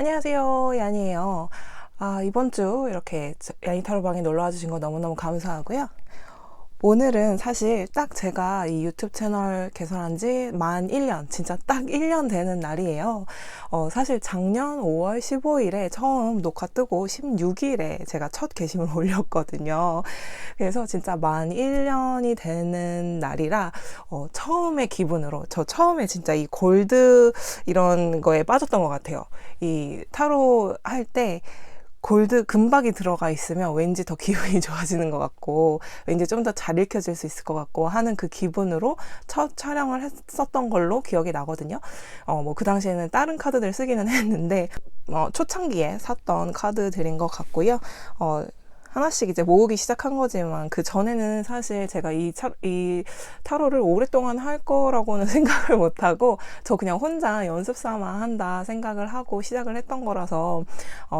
안녕하세요, 야니에요. 이번 주 이렇게 야니타로방에 놀러와 주신 거 너무너무 감사하고요. 오늘은 사실 딱 제가 이 유튜브 채널 개설한 지 만 1년, 진짜 딱 1년 되는 날이에요. 사실 작년 5월 15일에 처음 녹화 뜨고 16일에 제가 첫 게시물 올렸거든요. 그래서 진짜 만 1년이 되는 날이라 처음의 기분으로 저 처음에 진짜 이 골드 이런 거에 빠졌던 것 같아요. 이 타로 할 때 골드 금박이 들어가 있으면 왠지 더 기분이 좋아지는 것 같고 왠지 좀 더 잘 읽혀질 수 있을 것 같고 하는 그 기분으로 첫 촬영을 했었던 걸로 기억이 나거든요. 뭐 그 당시에는 다른 카드들 쓰기는 했는데 초창기에 샀던 카드들인 것 같고요. 하나씩 이제 모으기 시작한 거지만 그 전에는 사실 제가 이 타로를 오랫동안 할 거라고는 생각을 못 하고 저 그냥 혼자 연습 삼아 한다 생각을 하고 시작을 했던 거라서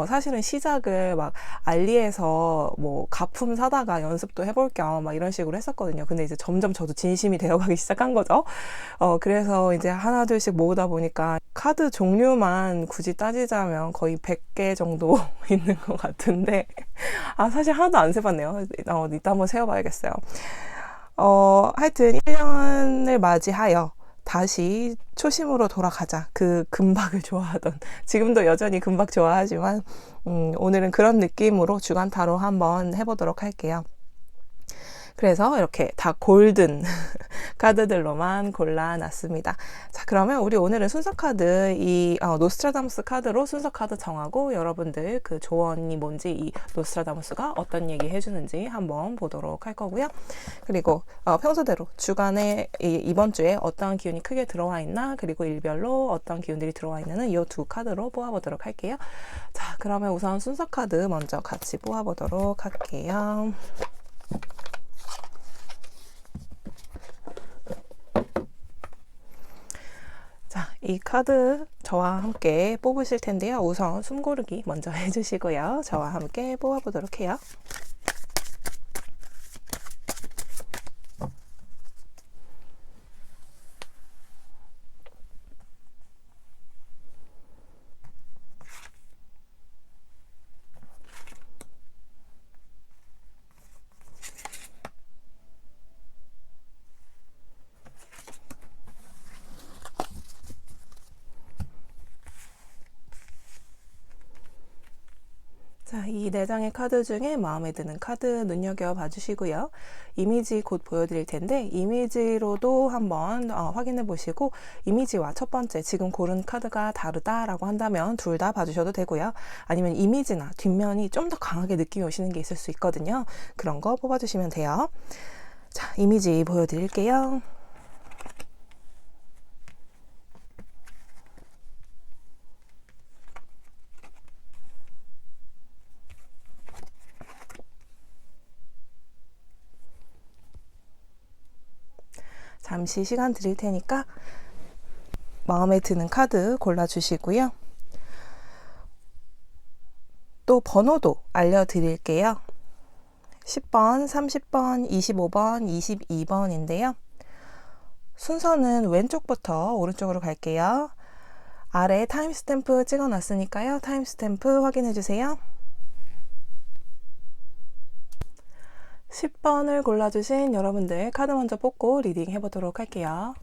사실은 시작을 막 알리에서 뭐 가품 사다가 연습도 해볼 겸 막 이런 식으로 했었거든요. 근데 이제 점점 저도 진심이 되어가기 시작한 거죠. 그래서 이제 하나 둘씩 모으다 보니까 카드 종류만 굳이 따지자면 거의 100개 정도 있는 것 같은데 사실 하나도 안 세봤네요. 이따 한번 세어봐야겠어요. 하여튼 1년을 맞이하여 다시 초심으로 돌아가자. 그 금박을 좋아하던, 지금도 여전히 금박 좋아하지만 오늘은 그런 느낌으로 주간 타로 한번 해보도록 할게요. 그래서 이렇게 다 골든 카드들로만 골라놨습니다. 자, 그러면 우리 오늘은 순서 카드, 이 노스트라다무스 카드로 순서 카드 정하고 여러분들 그 조언이 뭔지, 이 노스트라다무스가 어떤 얘기 해주는지 한번 보도록 할 거고요. 그리고 평소대로 주간에 이번 주에 어떤 기운이 크게 들어와 있나, 그리고 일별로 어떤 기운들이 들어와 있는지 이 두 카드로 뽑아보도록 할게요. 자, 그러면 우선 순서 카드 먼저 같이 뽑아보도록 할게요. 자, 이 카드 저와 함께 뽑으실 텐데요. 우선 숨 고르기 먼저 해주시고요. 저와 함께 뽑아보도록 해요. 자, 이 4장의 카드 중에 마음에 드는 카드 눈여겨봐 주시고요. 이미지 곧 보여드릴 텐데 이미지로도 한번 확인해 보시고 이미지와 첫 번째 지금 고른 카드가 다르다라고 한다면 둘 다 봐주셔도 되고요. 아니면 이미지나 뒷면이 좀 더 강하게 느낌이 오시는 게 있을 수 있거든요. 그런 거 뽑아주시면 돼요. 자, 이미지 보여드릴게요. 잠시 시간 드릴 테니까 마음에 드는 카드 골라주시고요. 또 번호도 알려드릴게요. 10번, 30번, 25번, 22번인데요. 순서는 왼쪽부터 오른쪽으로 갈게요. 아래 타임스탬프 찍어놨으니까요. 타임스탬프 확인해주세요. 10번을 골라주신 여러분들 카드 먼저 뽑고 리딩 해보도록 할게요.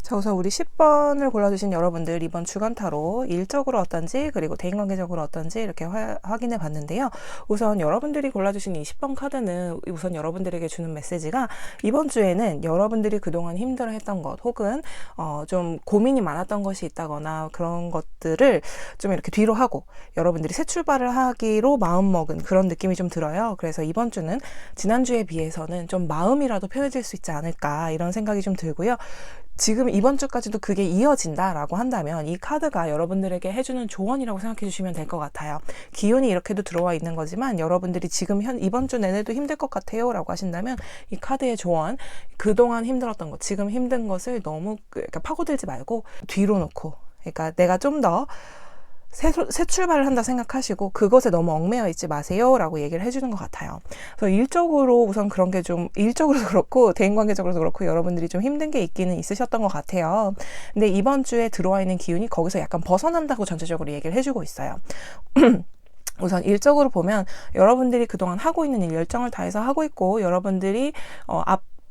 자, 우선 우리 10번을 골라주신 여러분들 이번 주간 타로 일적으로 어떤지 그리고 대인관계적으로 어떤지 이렇게 확인해 봤는데요. 우선 여러분들이 골라주신 이 10번 카드는 우선 여러분들에게 주는 메시지가 이번 주에는 여러분들이 그동안 힘들어했던 것 혹은 좀 고민이 많았던 것이 있다거나 그런 것들을 좀 이렇게 뒤로 하고 여러분들이 새 출발을 하기로 마음먹은 그런 느낌이 좀 들어요. 그래서 이번 주는 지난주에 비해서는 좀 마음이라도 편해질 수 있지 않을까 이런 생각이 좀 들고요. 지금 이번 주까지도 그게 이어진다라고 한다면 이 카드가 여러분들에게 해주는 조언이라고 생각해 주시면 될 것 같아요. 기운이 이렇게도 들어와 있는 거지만 여러분들이 지금 이번 주 내내도 힘들 것 같아요 라고 하신다면 이 카드의 조언, 그동안 힘들었던 것, 지금 힘든 것을 너무 파고들지 말고 뒤로 놓고, 그러니까 내가 좀 더 새 출발을 한다 생각하시고 그것에 너무 얽매여 있지 마세요 라고 얘기를 해주는 것 같아요. 그래서 일적으로 우선 그런 게 좀 일적으로도 그렇고 대인관계적으로도 그렇고 여러분들이 좀 힘든 게 있기는 있으셨던 것 같아요. 근데 이번 주에 들어와 있는 기운이 거기서 약간 벗어난다고 전체적으로 얘기를 해주고 있어요. 우선 일적으로 보면 여러분들이 그동안 하고 있는 일 열정을 다해서 하고 있고 여러분들이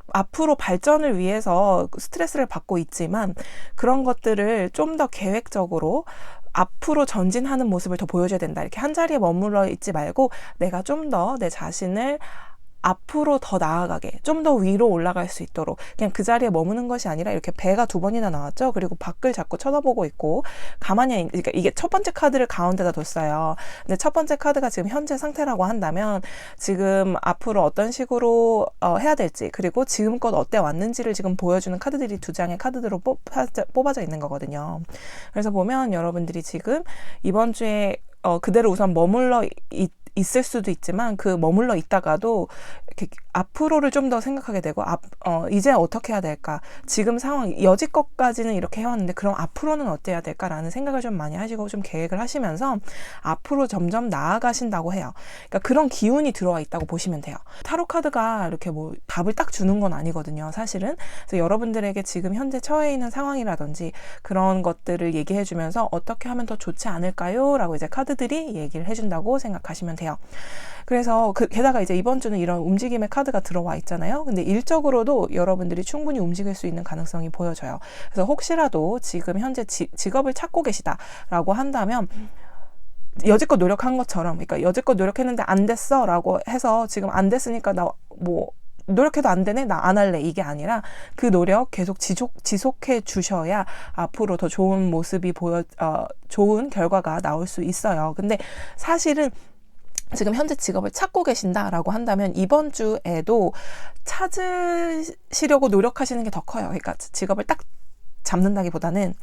앞으로 발전을 위해서 스트레스를 받고 있지만 그런 것들을 좀 더 계획적으로 앞으로 전진하는 모습을 더 보여줘야 된다. 이렇게 한 자리에 머물러 있지 말고 내가 좀 더 내 자신을 앞으로 더 나아가게 좀 더 위로 올라갈 수 있도록 그냥 그 자리에 머무는 것이 아니라 이렇게 배가 2번이나 나왔죠. 그리고 밖을 자꾸 쳐다보고 있고 가만히 그러니까 이게 첫 번째 카드를 가운데다 뒀어요. 근데 첫 번째 카드가 지금 현재 상태라고 한다면 지금 앞으로 어떤 식으로 해야 될지 그리고 지금껏 어때 왔는지를 지금 보여주는 카드들이 2장의 카드들로 뽑아져 있는 거거든요. 그래서 보면 여러분들이 지금 이번 주에 그대로 우선 머물러 있을 수도 있지만 그 머물러 있다가도 이렇게 앞으로를 좀 더 생각하게 되고 이제 어떻게 해야 될까 지금 상황 여지껏까지는 이렇게 해왔는데 그럼 앞으로는 어때야 될까라는 생각을 좀 많이 하시고 좀 계획을 하시면서 앞으로 점점 나아가신다고 해요. 그러니까 그런 기운이 들어와 있다고 보시면 돼요. 타로 카드가 이렇게 뭐 답을 딱 주는 건 아니거든요, 사실은. 그래서 여러분들에게 지금 현재 처해 있는 상황이라든지 그런 것들을 얘기해 주면서 어떻게 하면 더 좋지 않을까요? 라고 이제 카드들이 얘기를 해준다고 생각하시면 돼요. 그래서 게다가 이제 이번 주는 이런 움직임의 카드가 들어와 있잖아요. 근데 일적으로도 여러분들이 충분히 움직일 수 있는 가능성이 보여져요. 그래서 혹시라도 지금 현재 직업을 찾고 계시다라고 한다면 여지껏 노력한 것처럼 그러니까 여지껏 노력했는데 안 됐어 라고 해서 지금 안 됐으니까 나 뭐 노력해도 안 되네? 나 안 할래. 이게 아니라 그 노력 계속 지속해 주셔야 앞으로 더 좋은 모습이 좋은 결과가 나올 수 있어요. 근데 사실은 지금 현재 직업을 찾고 계신다라고 한다면 이번 주에도 찾으시려고 노력하시는 게 더 커요. 그러니까 직업을 딱 잡는다기보다는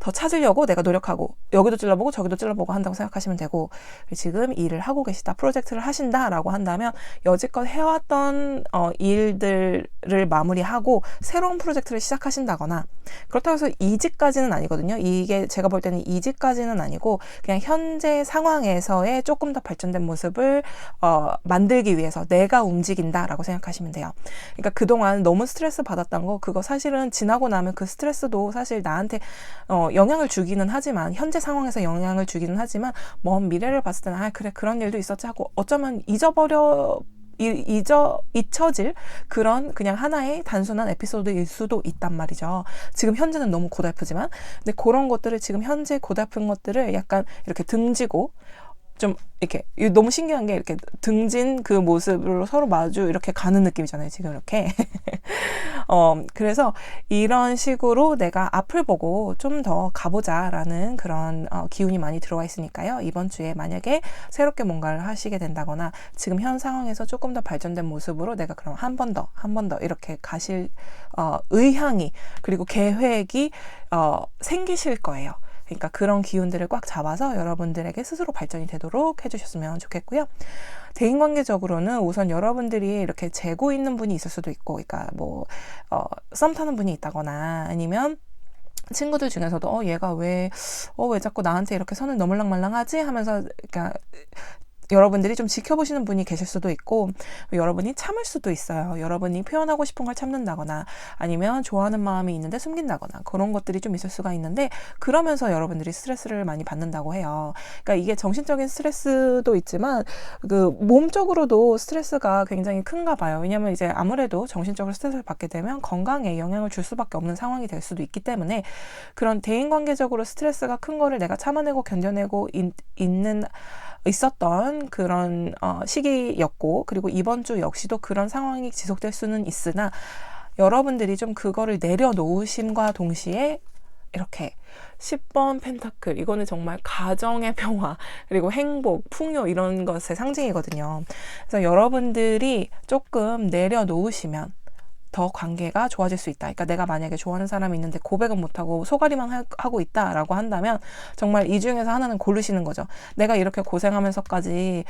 더 찾으려고 내가 노력하고 여기도 찔러보고 저기도 찔러보고 한다고 생각하시면 되고 지금 일을 하고 계시다, 프로젝트를 하신다라고 한다면 여지껏 해왔던 일들을 마무리하고 새로운 프로젝트를 시작하신다거나 그렇다고 해서 이직까지는 아니거든요. 이게 제가 볼 때는 이직까지는 아니고 그냥 현재 상황에서의 조금 더 발전된 모습을 만들기 위해서 내가 움직인다라고 생각하시면 돼요. 그러니까 그동안 너무 스트레스 받았던 거 그거 사실은 지나고 나면 그 스트레스도 사실 나한테 영향을 주기는 하지만 현재 상황에서 영향을 주기는 하지만 먼 미래를 봤을 때는 그래 그런 일도 있었지 하고 어쩌면 잊혀질 그런 그냥 하나의 단순한 에피소드일 수도 있단 말이죠. 지금 현재는 너무 고달프지만 근데 그런 것들을 지금 현재 고달픈 것들을 약간 이렇게 등지고 좀 이렇게 너무 신기한 게 이렇게 등진 그 모습으로 서로 마주 이렇게 가는 느낌이잖아요. 지금 이렇게 그래서 이런 식으로 내가 앞을 보고 좀 더 가보자라는 그런 기운이 많이 들어와 있으니까요. 이번 주에 만약에 새롭게 뭔가를 하시게 된다거나 지금 현 상황에서 조금 더 발전된 모습으로 내가 그럼 한 번 더 이렇게 가실 의향이 그리고 계획이 생기실 거예요. 그러니까 그런 기운들을 꽉 잡아서 여러분들에게 스스로 발전이 되도록 해주셨으면 좋겠고요. 대인관계적으로는 우선 여러분들이 이렇게 재고 있는 분이 있을 수도 있고, 그러니까 뭐 썸 타는 분이 있다거나 아니면 친구들 중에서도 얘가 왜 자꾸 나한테 이렇게 선을 넘을랑말랑하지 하면서 그러니까 여러분들이 좀 지켜보시는 분이 계실 수도 있고 여러분이 참을 수도 있어요. 여러분이 표현하고 싶은 걸 참는다거나 아니면 좋아하는 마음이 있는데 숨긴다거나 그런 것들이 좀 있을 수가 있는데 그러면서 여러분들이 스트레스를 많이 받는다고 해요. 그러니까 이게 정신적인 스트레스도 있지만 그 몸적으로도 스트레스가 굉장히 큰가 봐요. 왜냐하면 이제 아무래도 정신적으로 스트레스를 받게 되면 건강에 영향을 줄 수밖에 없는 상황이 될 수도 있기 때문에 그런 대인관계적으로 스트레스가 큰 거를 내가 참아내고 견뎌내고 있었던 그런 시기였고 그리고 이번 주 역시도 그런 상황이 지속될 수는 있으나 여러분들이 좀 그거를 내려놓으심과 동시에 이렇게 10번 펜타클 이거는 정말 가정의 평화 그리고 행복, 풍요 이런 것의 상징이거든요. 그래서 여러분들이 조금 내려놓으시면 더 관계가 좋아질 수 있다. 그러니까 내가 만약에 좋아하는 사람이 있는데 고백은 못하고 소가리만 하고 있다라고 한다면 정말 이 중에서 하나는 고르시는 거죠. 내가 이렇게 고생하면서까지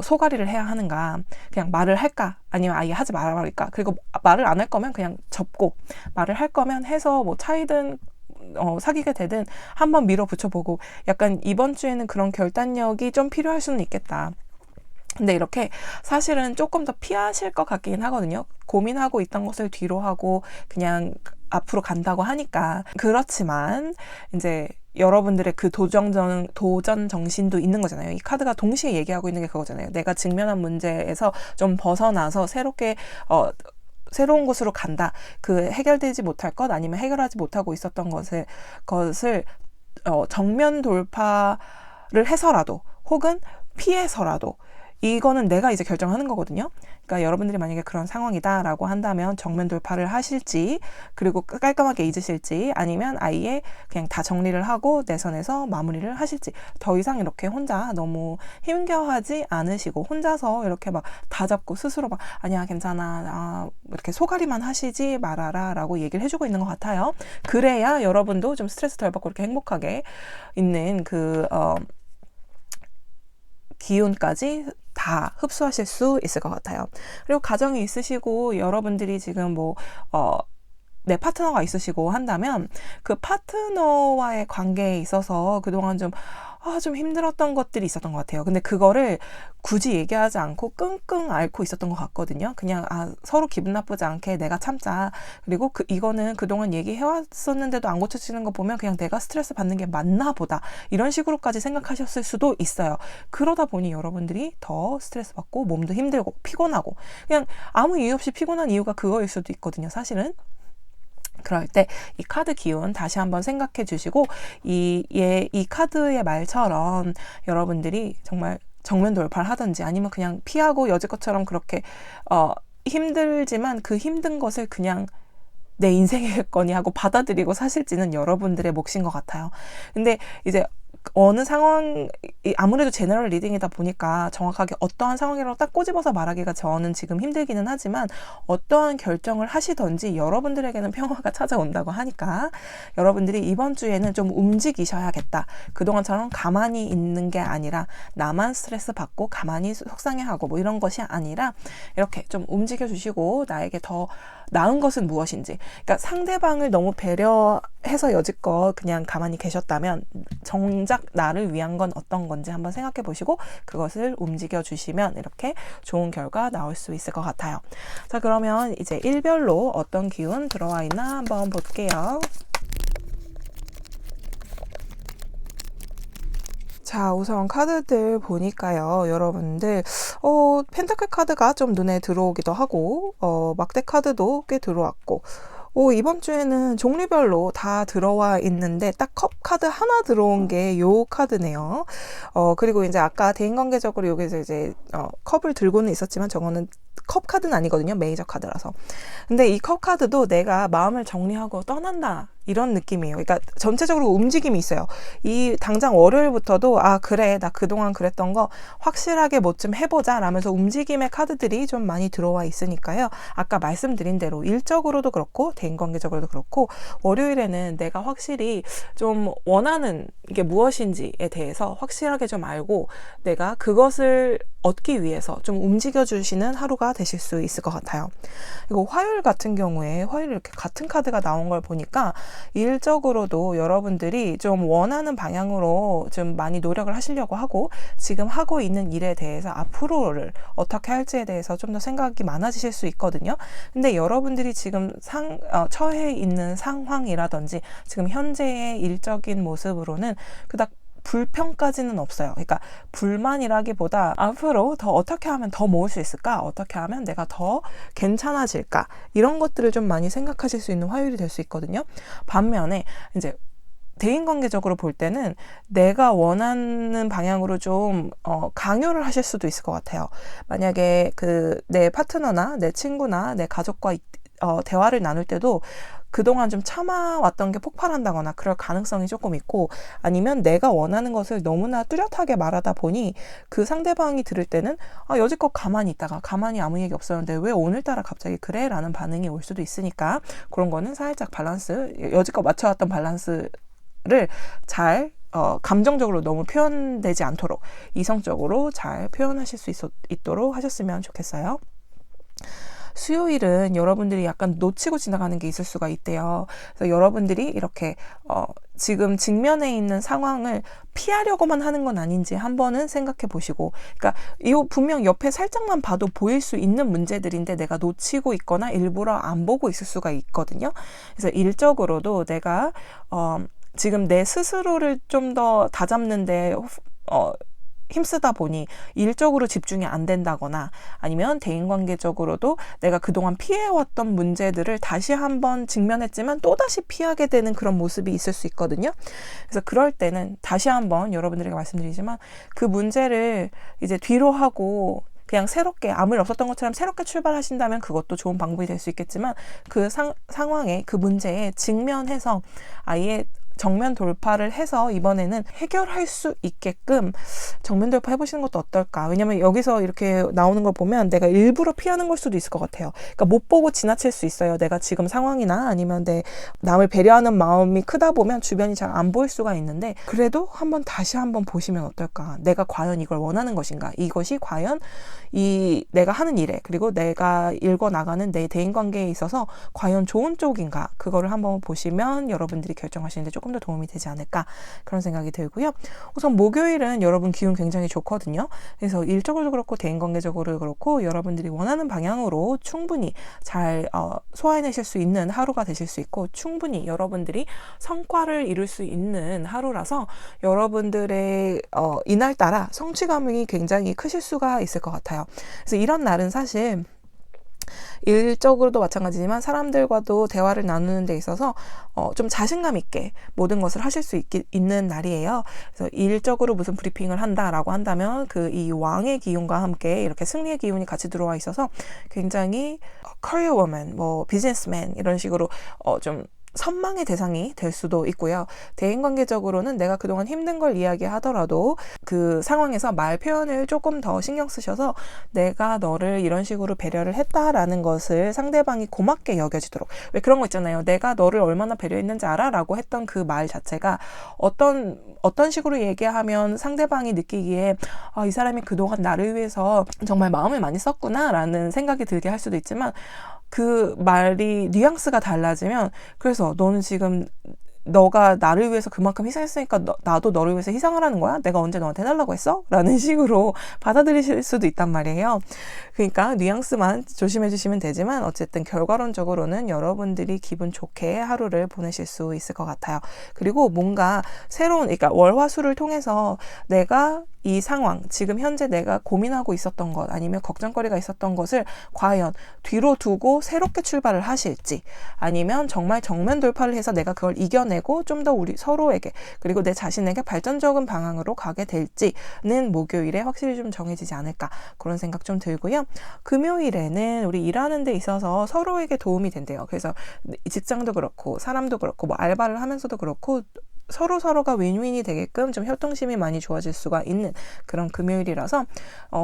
소가리를 해야 하는가. 그냥 말을 할까? 아니면 아예 하지 말까? 그리고 말을 안 할 거면 그냥 접고 말을 할 거면 해서 뭐 차이든 사귀게 되든 한번 밀어붙여보고 약간 이번 주에는 그런 결단력이 좀 필요할 수는 있겠다. 근데 이렇게 사실은 조금 더 피하실 것 같긴 하거든요. 고민하고 있던 것을 뒤로 하고 그냥 앞으로 간다고 하니까. 그렇지만 이제 여러분들의 그 도전 정신도 있는 거잖아요. 이 카드가 동시에 얘기하고 있는 게 그거잖아요. 내가 직면한 문제에서 좀 벗어나서 새롭게 새로운 곳으로 간다. 그 해결되지 못할 것 아니면 해결하지 못하고 있었던 것을 정면 돌파를 해서라도 혹은 피해서라도 이거는 내가 이제 결정하는 거거든요. 그러니까 여러분들이 만약에 그런 상황이다라고 한다면 정면 돌파를 하실지 그리고 깔끔하게 잊으실지 아니면 아예 그냥 다 정리를 하고 내 선에서 마무리를 하실지 더 이상 이렇게 혼자 너무 힘겨워하지 않으시고 혼자서 이렇게 막 다 잡고 스스로 막 아니야 괜찮아 이렇게 소가리만 하시지 말아라 라고 얘기를 해주고 있는 것 같아요. 그래야 여러분도 좀 스트레스 덜 받고 이렇게 행복하게 있는 기운까지 다 흡수하실 수 있을 것 같아요. 그리고 가정이 있으시고 여러분들이 지금 내 파트너가 있으시고 한다면 그 파트너와의 관계에 있어서 그동안 좀 힘들었던 것들이 있었던 것 같아요. 근데 그거를 굳이 얘기하지 않고 끙끙 앓고 있었던 것 같거든요. 그냥 서로 기분 나쁘지 않게 내가 참자. 그리고 이거는 그동안 얘기해왔었는데도 안 고쳐지는 거 보면 그냥 내가 스트레스 받는 게 맞나 보다. 이런 식으로까지 생각하셨을 수도 있어요. 그러다 보니 여러분들이 더 스트레스 받고 몸도 힘들고 피곤하고 그냥 아무 이유 없이 피곤한 이유가 그거일 수도 있거든요. 사실은. 그럴 때 이 카드 기운 다시 한번 생각해 주시고 이 카드의 말처럼 여러분들이 정말 정면 돌파를 하든지 아니면 그냥 피하고 여지껏처럼 그렇게 힘들지만 그 힘든 것을 그냥 내 인생이겠거니 하고 받아들이고 사실지는 여러분들의 몫인 것 같아요. 근데 이제 어느 상황, 아무래도 제너럴 리딩이다 보니까 정확하게 어떠한 상황이라고 딱 꼬집어서 말하기가 저는 지금 힘들기는 하지만 어떠한 결정을 하시던지 여러분들에게는 평화가 찾아온다고 하니까 여러분들이 이번 주에는 좀 움직이셔야겠다. 그동안처럼 가만히 있는 게 아니라 나만 스트레스 받고 가만히 속상해하고 뭐 이런 것이 아니라 이렇게 좀 움직여 주시고 나에게 더 나은 것은 무엇인지. 그러니까 상대방을 너무 배려해서 여지껏 그냥 가만히 계셨다면 정작 나를 위한 건 어떤 건지 한번 생각해 보시고 그것을 움직여 주시면 이렇게 좋은 결과 나올 수 있을 것 같아요. 자, 그러면 이제 일별로 어떤 기운 들어와 있나 한번 볼게요. 자, 우선 카드들 보니까요, 여러분들, 펜타클 카드가 좀 눈에 들어오기도 하고, 막대 카드도 꽤 들어왔고, 이번 주에는 종류별로 다 들어와 있는데, 딱 컵 카드 하나 들어온 게 요 카드네요. 그리고 이제 아까 대인관계적으로 여기서 이제, 컵을 들고는 있었지만, 저거는 컵 카드는 아니거든요. 메이저 카드라서. 근데 이 컵 카드도 내가 마음을 정리하고 떠난다. 이런 느낌이에요. 그러니까 전체적으로 움직임이 있어요. 이 당장 월요일부터도 그래 나 그동안 그랬던 거 확실하게 뭐 좀 해보자 라면서 움직임의 카드들이 좀 많이 들어와 있으니까요. 아까 말씀드린 대로 일적으로도 그렇고 대인관계적으로도 그렇고 월요일에는 내가 확실히 좀 원하는 게 무엇인지에 대해서 확실하게 좀 알고 내가 그것을 얻기 위해서 좀 움직여주시는 하루가 되실 수 있을 것 같아요. 그리고 화요일 같은 경우에 화요일 이렇게 같은 카드가 나온 걸 보니까 일적으로도 여러분들이 좀 원하는 방향으로 좀 많이 노력을 하시려고 하고 지금 하고 있는 일에 대해서 앞으로를 어떻게 할지에 대해서 좀 더 생각이 많아지실 수 있거든요. 근데 여러분들이 지금 처해 있는 상황이라든지 지금 현재의 일적인 모습으로는 그닥 불평까지는 없어요. 그러니까 불만이라기보다 앞으로 더 어떻게 하면 더 모을 수 있을까? 어떻게 하면 내가 더 괜찮아질까? 이런 것들을 좀 많이 생각하실 수 있는 화요일이 될 수 있거든요. 반면에 이제 대인관계적으로 볼 때는 내가 원하는 방향으로 좀 강요를 하실 수도 있을 것 같아요. 만약에 내 파트너나 내 친구나 내 가족과 대화를 나눌 때도 그동안 좀 참아왔던 게 폭발한다거나 그럴 가능성이 조금 있고 아니면 내가 원하는 것을 너무나 뚜렷하게 말하다 보니 그 상대방이 들을 때는 여지껏 가만히 있다가 가만히 아무 얘기 없었는데 왜 오늘따라 갑자기 그래? 라는 반응이 올 수도 있으니까 그런 거는 살짝 여지껏 맞춰왔던 밸런스를 잘 감정적으로 너무 표현되지 않도록 이성적으로 잘 표현하실 수 있도록 하셨으면 좋겠어요. 수요일은 여러분들이 약간 놓치고 지나가는 게 있을 수가 있대요. 그래서 여러분들이 이렇게 지금 직면에 있는 상황을 피하려고만 하는 건 아닌지 한번은 생각해 보시고, 그러니까 이거 분명 옆에 살짝만 봐도 보일 수 있는 문제들인데 내가 놓치고 있거나 일부러 안 보고 있을 수가 있거든요. 그래서 일적으로도 내가 지금 내 스스로를 좀 더 다잡는데 힘쓰다 보니 일적으로 집중이 안 된다거나, 아니면 대인관계적으로도 내가 그동안 피해왔던 문제들을 다시 한번 직면했지만 또다시 피하게 되는 그런 모습이 있을 수 있거든요. 그래서 그럴 때는 다시 한번 여러분들에게 말씀드리지만, 그 문제를 이제 뒤로 하고 그냥 새롭게 아무 일 없었던 것처럼 새롭게 출발하신다면 그것도 좋은 방법이 될 수 있겠지만, 그 상황에, 그 문제에 직면해서 아예 정면 돌파를 해서 이번에는 해결할 수 있게끔 정면 돌파 해보시는 것도 어떨까. 왜냐면 여기서 이렇게 나오는 걸 보면 내가 일부러 피하는 걸 수도 있을 것 같아요. 그러니까 못 보고 지나칠 수 있어요. 내가 지금 상황이나 아니면 내 남을 배려하는 마음이 크다 보면 주변이 잘 안 보일 수가 있는데, 그래도 다시 한번 보시면 어떨까. 내가 과연 이걸 원하는 것인가. 이것이 과연 내가 하는 일에, 그리고 내가 읽어나가는 내 대인관계에 있어서 과연 좋은 쪽인가. 그거를 한번 보시면 여러분들이 결정하시는데 조금 더 도움이 되지 않을까, 그런 생각이 들고요. 우선 목요일은 여러분 기운 굉장히 좋거든요. 그래서 일적으로도 그렇고 대인관계적으로 그렇고 여러분들이 원하는 방향으로 충분히 잘 소화해내실 수 있는 하루가 되실 수 있고, 충분히 여러분들이 성과를 이룰 수 있는 하루라서 여러분들의 이날따라 성취감이 굉장히 크실 수가 있을 것 같아요. 그래서 이런 날은 사실 일적으로도 마찬가지지만 사람들과도 대화를 나누는 데 있어서 좀 자신감 있게 모든 것을 하실 수 있는 날이에요. 그래서 일적으로 무슨 브리핑을 한다라고 한다면 이 왕의 기운과 함께 이렇게 승리의 기운이 같이 들어와 있어서 굉장히 커리어 워먼, 비즈니스맨 이런 식으로 좀 선망의 대상이 될 수도 있고요. 대인관계적으로는 내가 그동안 힘든 걸 이야기하더라도 그 상황에서 말 표현을 조금 더 신경 쓰셔서 내가 너를 이런 식으로 배려를 했다라는 것을 상대방이 고맙게 여겨지도록. 왜 그런 거 있잖아요. 내가 너를 얼마나 배려했는지 알아? 라고 했던 그 말 자체가 어떤 식으로 얘기하면 상대방이 느끼기에 이 사람이 그동안 나를 위해서 정말 마음을 많이 썼구나 라는 생각이 들게 할 수도 있지만, 그 말이 뉘앙스가 달라지면, 그래서 너는 지금 너가 나를 위해서 그만큼 희생했으니까 나도 너를 위해서 희생하라는 거야? 내가 언제 너한테 해달라고 했어? 라는 식으로 받아들이실 수도 있단 말이에요. 그러니까 뉘앙스만 조심해 주시면 되지만, 어쨌든 결과론적으로는 여러분들이 기분 좋게 하루를 보내실 수 있을 것 같아요. 그리고 뭔가 그러니까 월화수를 통해서 내가 이 상황, 지금 현재 내가 고민하고 있었던 것, 아니면 걱정거리가 있었던 것을 과연 뒤로 두고 새롭게 출발을 하실지, 아니면 정말 정면 돌파를 해서 내가 그걸 이겨내고 좀 더 우리 서로에게, 그리고 내 자신에게 발전적인 방향으로 가게 될지는 목요일에 확실히 좀 정해지지 않을까, 그런 생각 좀 들고요. 금요일에는 우리 일하는 데 있어서 서로에게 도움이 된대요. 그래서 직장도 그렇고 사람도 그렇고 알바를 하면서도 그렇고 서로가 윈윈이 되게끔 좀 협동심이 많이 좋아질 수가 있는 그런 금요일이라서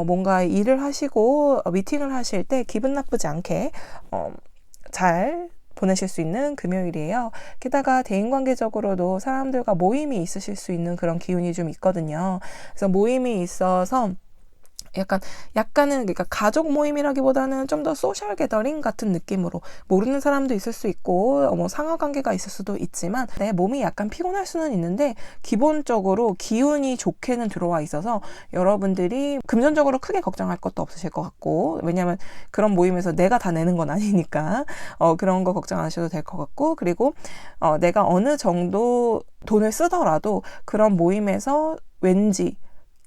뭔가 일을 하시고 미팅을 하실 때 기분 나쁘지 않게 잘 보내실 수 있는 금요일이에요. 게다가 대인관계적으로도 사람들과 모임이 있으실 수 있는 그런 기운이 좀 있거든요. 그래서 모임이 있어서 약간은 그러니까 가족 모임이라기보다는 좀 더 소셜 게더링 같은 느낌으로, 모르는 사람도 있을 수 있고 상하 관계가 있을 수도 있지만 내 몸이 약간 피곤할 수는 있는데 기본적으로 기운이 좋게는 들어와 있어서 여러분들이 금전적으로 크게 걱정할 것도 없으실 것 같고, 왜냐하면 그런 모임에서 내가 다 내는 건 아니니까 그런 거 걱정 안 하셔도 될 것 같고, 그리고 내가 어느 정도 돈을 쓰더라도 그런 모임에서 왠지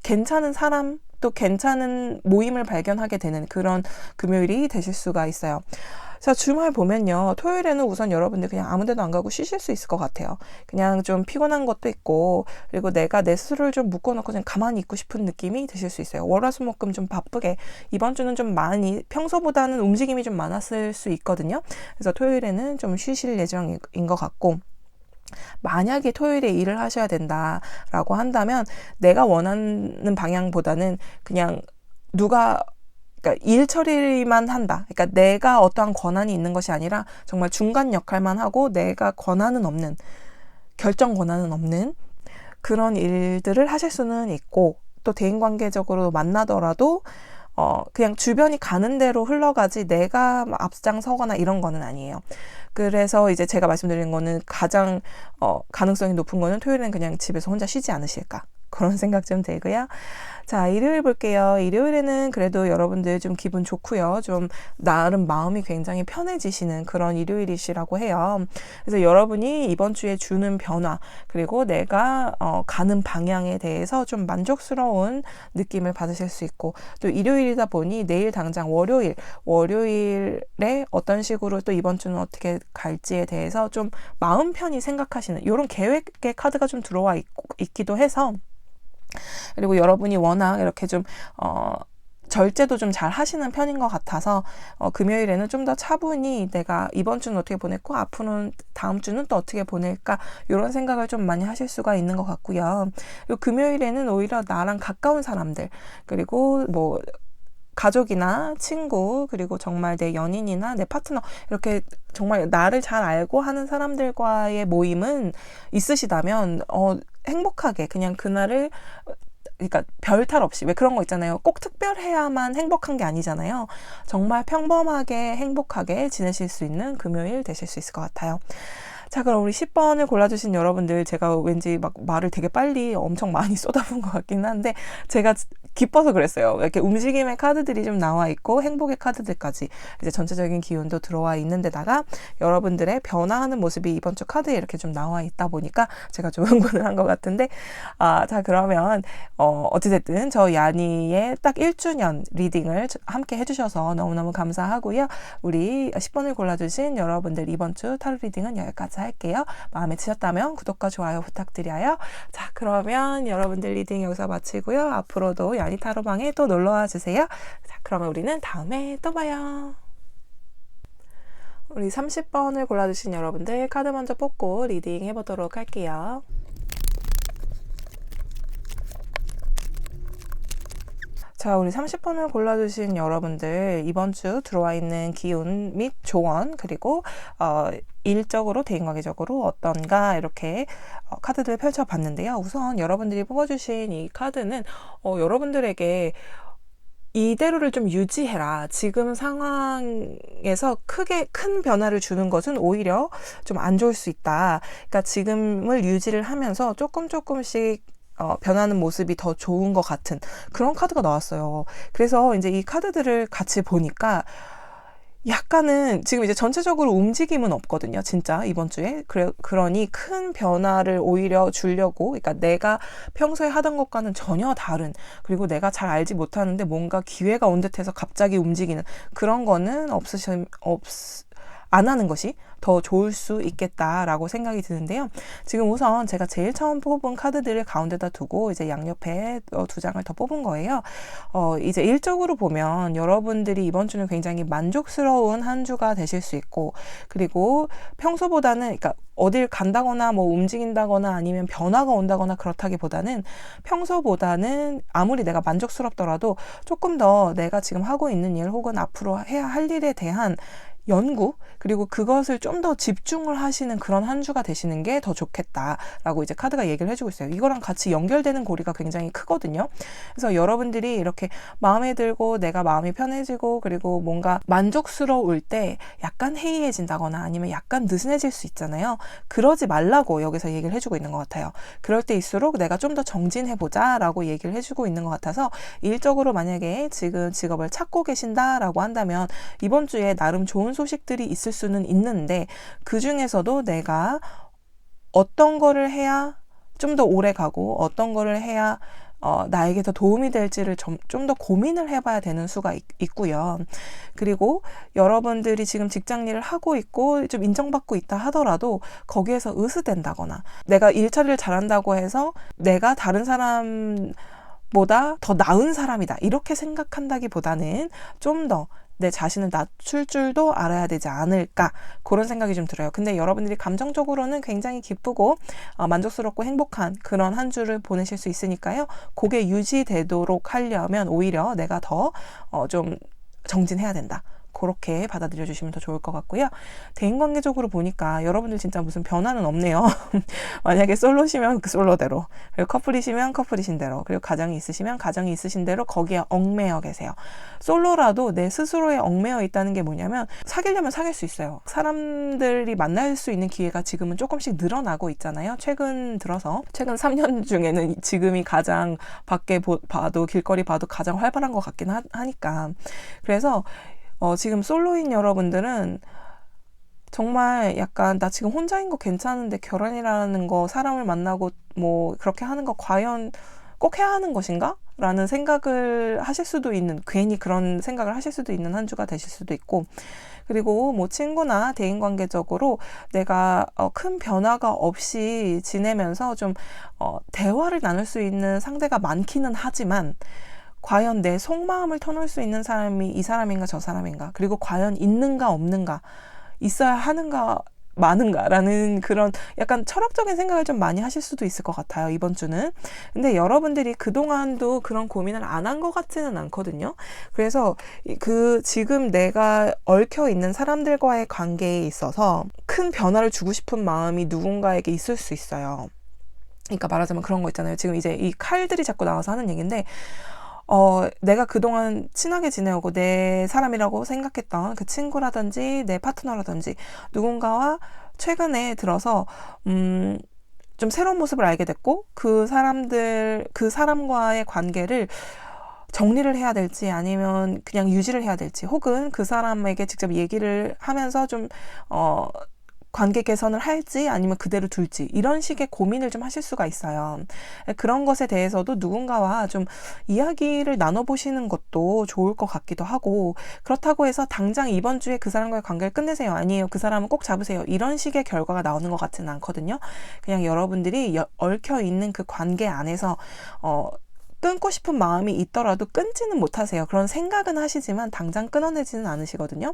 괜찮은 사람, 또 괜찮은 모임을 발견하게 되는 그런 금요일이 되실 수가 있어요. 자, 주말 보면요. 토요일에는 우선 여러분들 그냥 아무 데도 안 가고 쉬실 수 있을 것 같아요. 그냥 좀 피곤한 것도 있고, 그리고 내가 내 스스로를 좀 묶어놓고 그냥 가만히 있고 싶은 느낌이 드실 수 있어요. 월화수목금 좀 바쁘게, 이번 주는 좀 많이 평소보다는 움직임이 좀 많았을 수 있거든요. 그래서 토요일에는 좀 쉬실 예정인 것 같고, 만약에 토요일에 일을 하셔야 된다라고 한다면 내가 원하는 방향보다는 그냥 그러니까 일 처리만 한다. 그러니까 내가 어떠한 권한이 있는 것이 아니라 정말 중간 역할만 하고 내가 권한은 없는, 결정 권한은 없는 그런 일들을 하실 수는 있고, 또 대인관계적으로 만나더라도 그냥 주변이 가는 대로 흘러가지 내가 막 앞장서거나 이런 거는 아니에요. 그래서 이제 제가 말씀드린 거는 가장 가능성이 높은 거는 토요일엔 그냥 집에서 혼자 쉬지 않으실까, 그런 생각 좀 들고요. 자, 일요일 볼게요. 일요일에는 그래도 여러분들 좀 기분 좋고요. 좀 나름 마음이 굉장히 편해지시는 그런 일요일이시라고 해요. 그래서 여러분이 이번 주에 주는 변화, 그리고 내가 가는 방향에 대해서 좀 만족스러운 느낌을 받으실 수 있고, 또 일요일이다 보니 내일 당장 월요일에 어떤 식으로 또 이번 주는 어떻게 갈지에 대해서 좀 마음 편히 생각하시는 이런 계획의 카드가 좀 들어와 있기도 해서, 그리고 여러분이 워낙 이렇게 좀 절제도 좀 잘 하시는 편인 것 같아서 금요일에는 좀 더 차분히 내가 이번 주는 어떻게 보냈고 앞으로는 다음 주는 또 어떻게 보낼까, 이런 생각을 좀 많이 하실 수가 있는 것 같고요. 그리고 금요일에는 오히려 나랑 가까운 사람들, 그리고 뭐 가족이나 친구, 그리고 정말 내 연인이나 내 파트너, 이렇게 정말 나를 잘 알고 하는 사람들과의 모임은 있으시다면 행복하게 그냥 그날을, 그러니까 별 탈 없이, 왜 그런 거 있잖아요. 꼭 특별해야만 행복한 게 아니잖아요. 정말 평범하게 행복하게 지내실 수 있는 금요일 되실 수 있을 것 같아요. 자, 그럼 우리 10번을 골라주신 여러분들, 제가 왠지 막 말을 되게 빨리 엄청 많이 쏟아부은 것 같긴 한데, 제가 기뻐서 그랬어요. 이렇게 움직임의 카드들이 좀 나와 있고, 행복의 카드들까지 이제 전체적인 기운도 들어와 있는 데다가 여러분들의 변화하는 모습이 이번 주 카드에 이렇게 좀 나와 있다 보니까 제가 좀 흥분을 한 것 같은데, 자, 그러면 어찌됐든 저 야니의 딱 1주년 리딩을 함께 해주셔서 너무너무 감사하고요. 우리 10번을 골라주신 여러분들 이번 주 타로 리딩은 여기까지 할게요. 마음에 드셨다면 구독과 좋아요 부탁드려요. 자, 그러면 여러분들 리딩 여기서 마치고요. 앞으로도 야니 타로방에 또 놀러와 주세요. 자, 그러면 우리는 다음에 또 봐요. 우리 30번을 골라주신 여러분들 카드 먼저 뽑고 리딩 해보도록 할게요. 자, 우리 30번을 골라주신 여러분들 이번 주 들어와 있는 기운 및 조언, 그리고 일적으로 대인관계적으로 어떤가, 이렇게 카드들을 펼쳐봤는데요. 우선 여러분들이 뽑아주신 이 카드는 여러분들에게 이대로를 좀 유지해라, 지금 상황에서 큰 변화를 주는 것은 오히려 좀 안 좋을 수 있다. 그러니까 지금을 유지를 하면서 조금씩 변하는 모습이 더 좋은 것 같은 그런 카드가 나왔어요. 그래서 이제 이 카드들을 같이 보니까 약간은 지금 이제 전체적으로 움직임은 없거든요. 진짜 이번 주에. 그러니 큰 변화를 오히려 주려고, 그러니까 내가 평소에 하던 것과는 전혀 다른, 그리고 내가 잘 알지 못하는데 뭔가 기회가 온 듯해서 갑자기 움직이는 그런 거는 안 하는 것이 더 좋을 수 있겠다라고 생각이 드는데요. 지금 우선 제가 제일 처음 뽑은 카드들을 가운데다 두고 이제 양옆에 2장을 더 뽑은 거예요. 이제 일적으로 보면 여러분들이 이번 주는 굉장히 만족스러운 한 주가 되실 수 있고, 그리고 평소보다는, 그러니까 어딜 간다거나 뭐 움직인다거나 아니면 변화가 온다거나 그렇다기보다는 평소보다는 아무리 내가 만족스럽더라도 조금 더 내가 지금 하고 있는 일 혹은 앞으로 해야 할 일에 대한 연구, 그리고 그것을 좀 더 집중을 하시는 그런 한 주가 되시는 게 더 좋겠다라고 이제 카드가 얘기를 해주고 있어요. 이거랑 같이 연결되는 고리가 굉장히 크거든요. 그래서 여러분들이 이렇게 마음에 들고 내가 마음이 편해지고 그리고 뭔가 만족스러울 때 약간 해이해진다거나 아니면 약간 느슨해질 수 있잖아요. 그러지 말라고 여기서 얘기를 해주고 있는 것 같아요. 그럴 때일수록 내가 좀 더 정진해보자 라고 얘기를 해주고 있는 것 같아서, 일적으로 만약에 지금 직업을 찾고 계신다라고 한다면 이번 주에 나름 좋은 소식들이 있을 수는 있는데, 그 중에서도 내가 어떤 거를 해야 좀 더 오래 가고 어떤 거를 해야 나에게 더 도움이 될지를 좀 더 고민을 해봐야 되는 수가 있고요. 그리고 여러분들이 지금 직장 일을 하고 있고 좀 인정받고 있다 하더라도 거기에서 으스댄다거나, 내가 일처리를 잘한다고 해서 내가 다른 사람보다 더 나은 사람이다 이렇게 생각한다기보다는 좀 더 내 자신을 낮출 줄도 알아야 되지 않을까, 그런 생각이 좀 들어요. 근데 여러분들이 감정적으로는 굉장히 기쁘고 만족스럽고 행복한 그런 한 주를 보내실 수 있으니까요. 그게 유지되도록 하려면 오히려 내가 더 좀 정진해야 된다, 그렇게 받아들여 주시면 더 좋을 것 같고요. 대인관계적으로 보니까 여러분들 진짜 무슨 변화는 없네요. 만약에 솔로시면 그 솔로대로, 그리고 커플이시면 커플이신 대로, 그리고 가정이 있으시면 가정이 있으신 대로 거기에 얽매여 계세요. 솔로라도 내 스스로에 얽매여 있다는 게 뭐냐면 사귀려면 사귈 수 있어요. 사람들이 만날 수 있는 기회가 지금은 조금씩 늘어나고 있잖아요. 최근 들어서 최근 3년 중에는 지금이 가장 밖에 봐도 길거리 봐도 가장 활발한 것 같긴 하니까. 그래서 지금 솔로인 여러분들은 정말 약간 나 지금 혼자인 거 괜찮은데 결혼이라는 거, 사람을 만나고 뭐 그렇게 하는 거 과연 꼭 해야 하는 것인가? 라는 생각을 하실 수도 있는, 괜히 그런 생각을 하실 수도 있는 한 주가 되실 수도 있고, 그리고 뭐 친구나 대인관계적으로 내가 큰 변화가 없이 지내면서 좀 대화를 나눌 수 있는 상대가 많기는 하지만 과연 내 속마음을 터놓을 수 있는 사람이 이 사람인가 저 사람인가, 그리고 과연 있는가 없는가, 있어야 하는가 많은가라는 그런 약간 철학적인 생각을 좀 많이 하실 수도 있을 것 같아요, 이번 주는. 근데 여러분들이 그동안도 그런 고민을 안 한 것 같지는 않거든요. 그래서 지금 내가 얽혀 있는 사람들과의 관계에 있어서 큰 변화를 주고 싶은 마음이 누군가에게 있을 수 있어요. 그러니까 말하자면 그런 거 있잖아요. 지금 이제 이 칼들이 자꾸 나와서 하는 얘기인데, 내가 그동안 친하게 지내오고 내 사람이라고 생각했던 그 친구라든지 내 파트너라든지 누군가와 최근에 들어서 좀 새로운 모습을 알게 됐고, 그 사람과의 관계를 정리를 해야 될지 아니면 그냥 유지를 해야 될지, 혹은 그 사람에게 직접 얘기를 하면서 좀 관계 개선을 할지 아니면 그대로 둘지, 이런 식의 고민을 좀 하실 수가 있어요. 그런 것에 대해서도 누군가와 좀 이야기를 나눠보시는 것도 좋을 것 같기도 하고, 그렇다고 해서 당장 이번 주에 그 사람과의 관계를 끝내세요, 아니에요, 그 사람은 꼭 잡으세요, 이런 식의 결과가 나오는 것 같지는 않거든요. 그냥 여러분들이 얽혀 있는 그 관계 안에서 끊고 싶은 마음이 있더라도 끊지는 못하세요. 그런 생각은 하시지만 당장 끊어내지는 않으시거든요.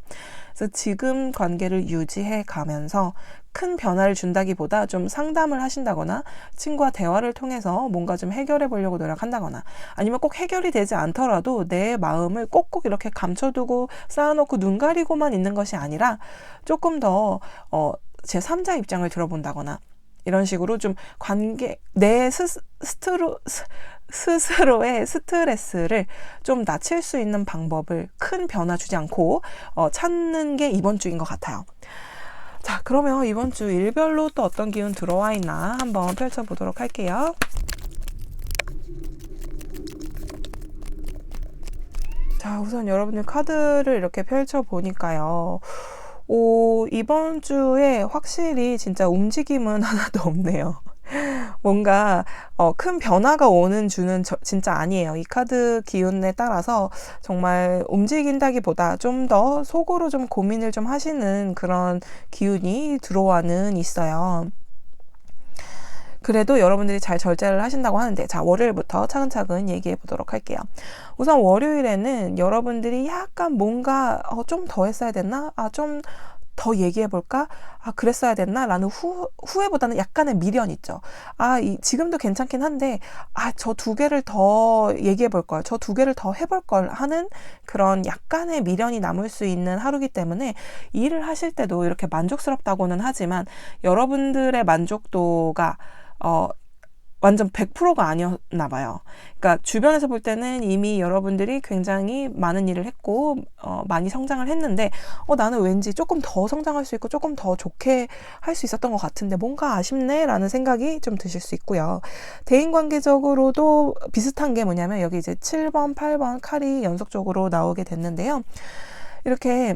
그래서 지금 관계를 유지해 가면서 큰 변화를 준다기보다 좀 상담을 하신다거나 친구와 대화를 통해서 뭔가 좀 해결해 보려고 노력한다거나, 아니면 꼭 해결이 되지 않더라도 내 마음을 꼭꼭 이렇게 감춰두고 쌓아놓고 눈 가리고만 있는 것이 아니라 조금 더 제3자 입장을 들어본다거나, 이런 식으로 좀 내 스스로의 스트레스를 좀 낮출 수 있는 방법을 큰 변화 주지 않고 찾는 게 이번 주인 것 같아요. 자, 그러면 이번 주 일별로 또 어떤 기운 들어와 있나 한번 펼쳐보도록 할게요. 자, 우선 여러분들 카드를 이렇게 펼쳐보니까요. 이번 주에 확실히 진짜 움직임은 하나도 없네요. 뭔가 큰 변화가 오는 주는 진짜 아니에요. 이 카드 기운에 따라서 정말 움직인다기보다 좀 더 속으로 좀 고민을 좀 하시는 그런 기운이 들어와는 있어요. 그래도 여러분들이 잘 절제를 하신다고 하는데, 자, 월요일부터 차근차근 얘기해 보도록 할게요. 우선 월요일에는 여러분들이 약간 뭔가 좀 더 했어야 됐나? 좀 더 얘기해 볼까? 그랬어야 됐나? 라는 후회보다는 약간의 미련 있죠. 지금도 괜찮긴 한데, 저 2개를 더 얘기해 볼 걸, 저 2개를 더 해볼 걸 하는 그런 약간의 미련이 남을 수 있는 하루기 때문에, 일을 하실 때도 이렇게 만족스럽다고는 하지만 여러분들의 만족도가 완전 100%가 아니었나 봐요. 그러니까 주변에서 볼 때는 이미 여러분들이 굉장히 많은 일을 했고 많이 성장을 했는데, 나는 왠지 조금 더 성장할 수 있고 조금 더 좋게 할 수 있었던 것 같은데 뭔가 아쉽네 라는 생각이 좀 드실 수 있고요. 대인관계적으로도 비슷한 게 뭐냐면, 여기 이제 7번, 8번 칼이 연속적으로 나오게 됐는데요. 이렇게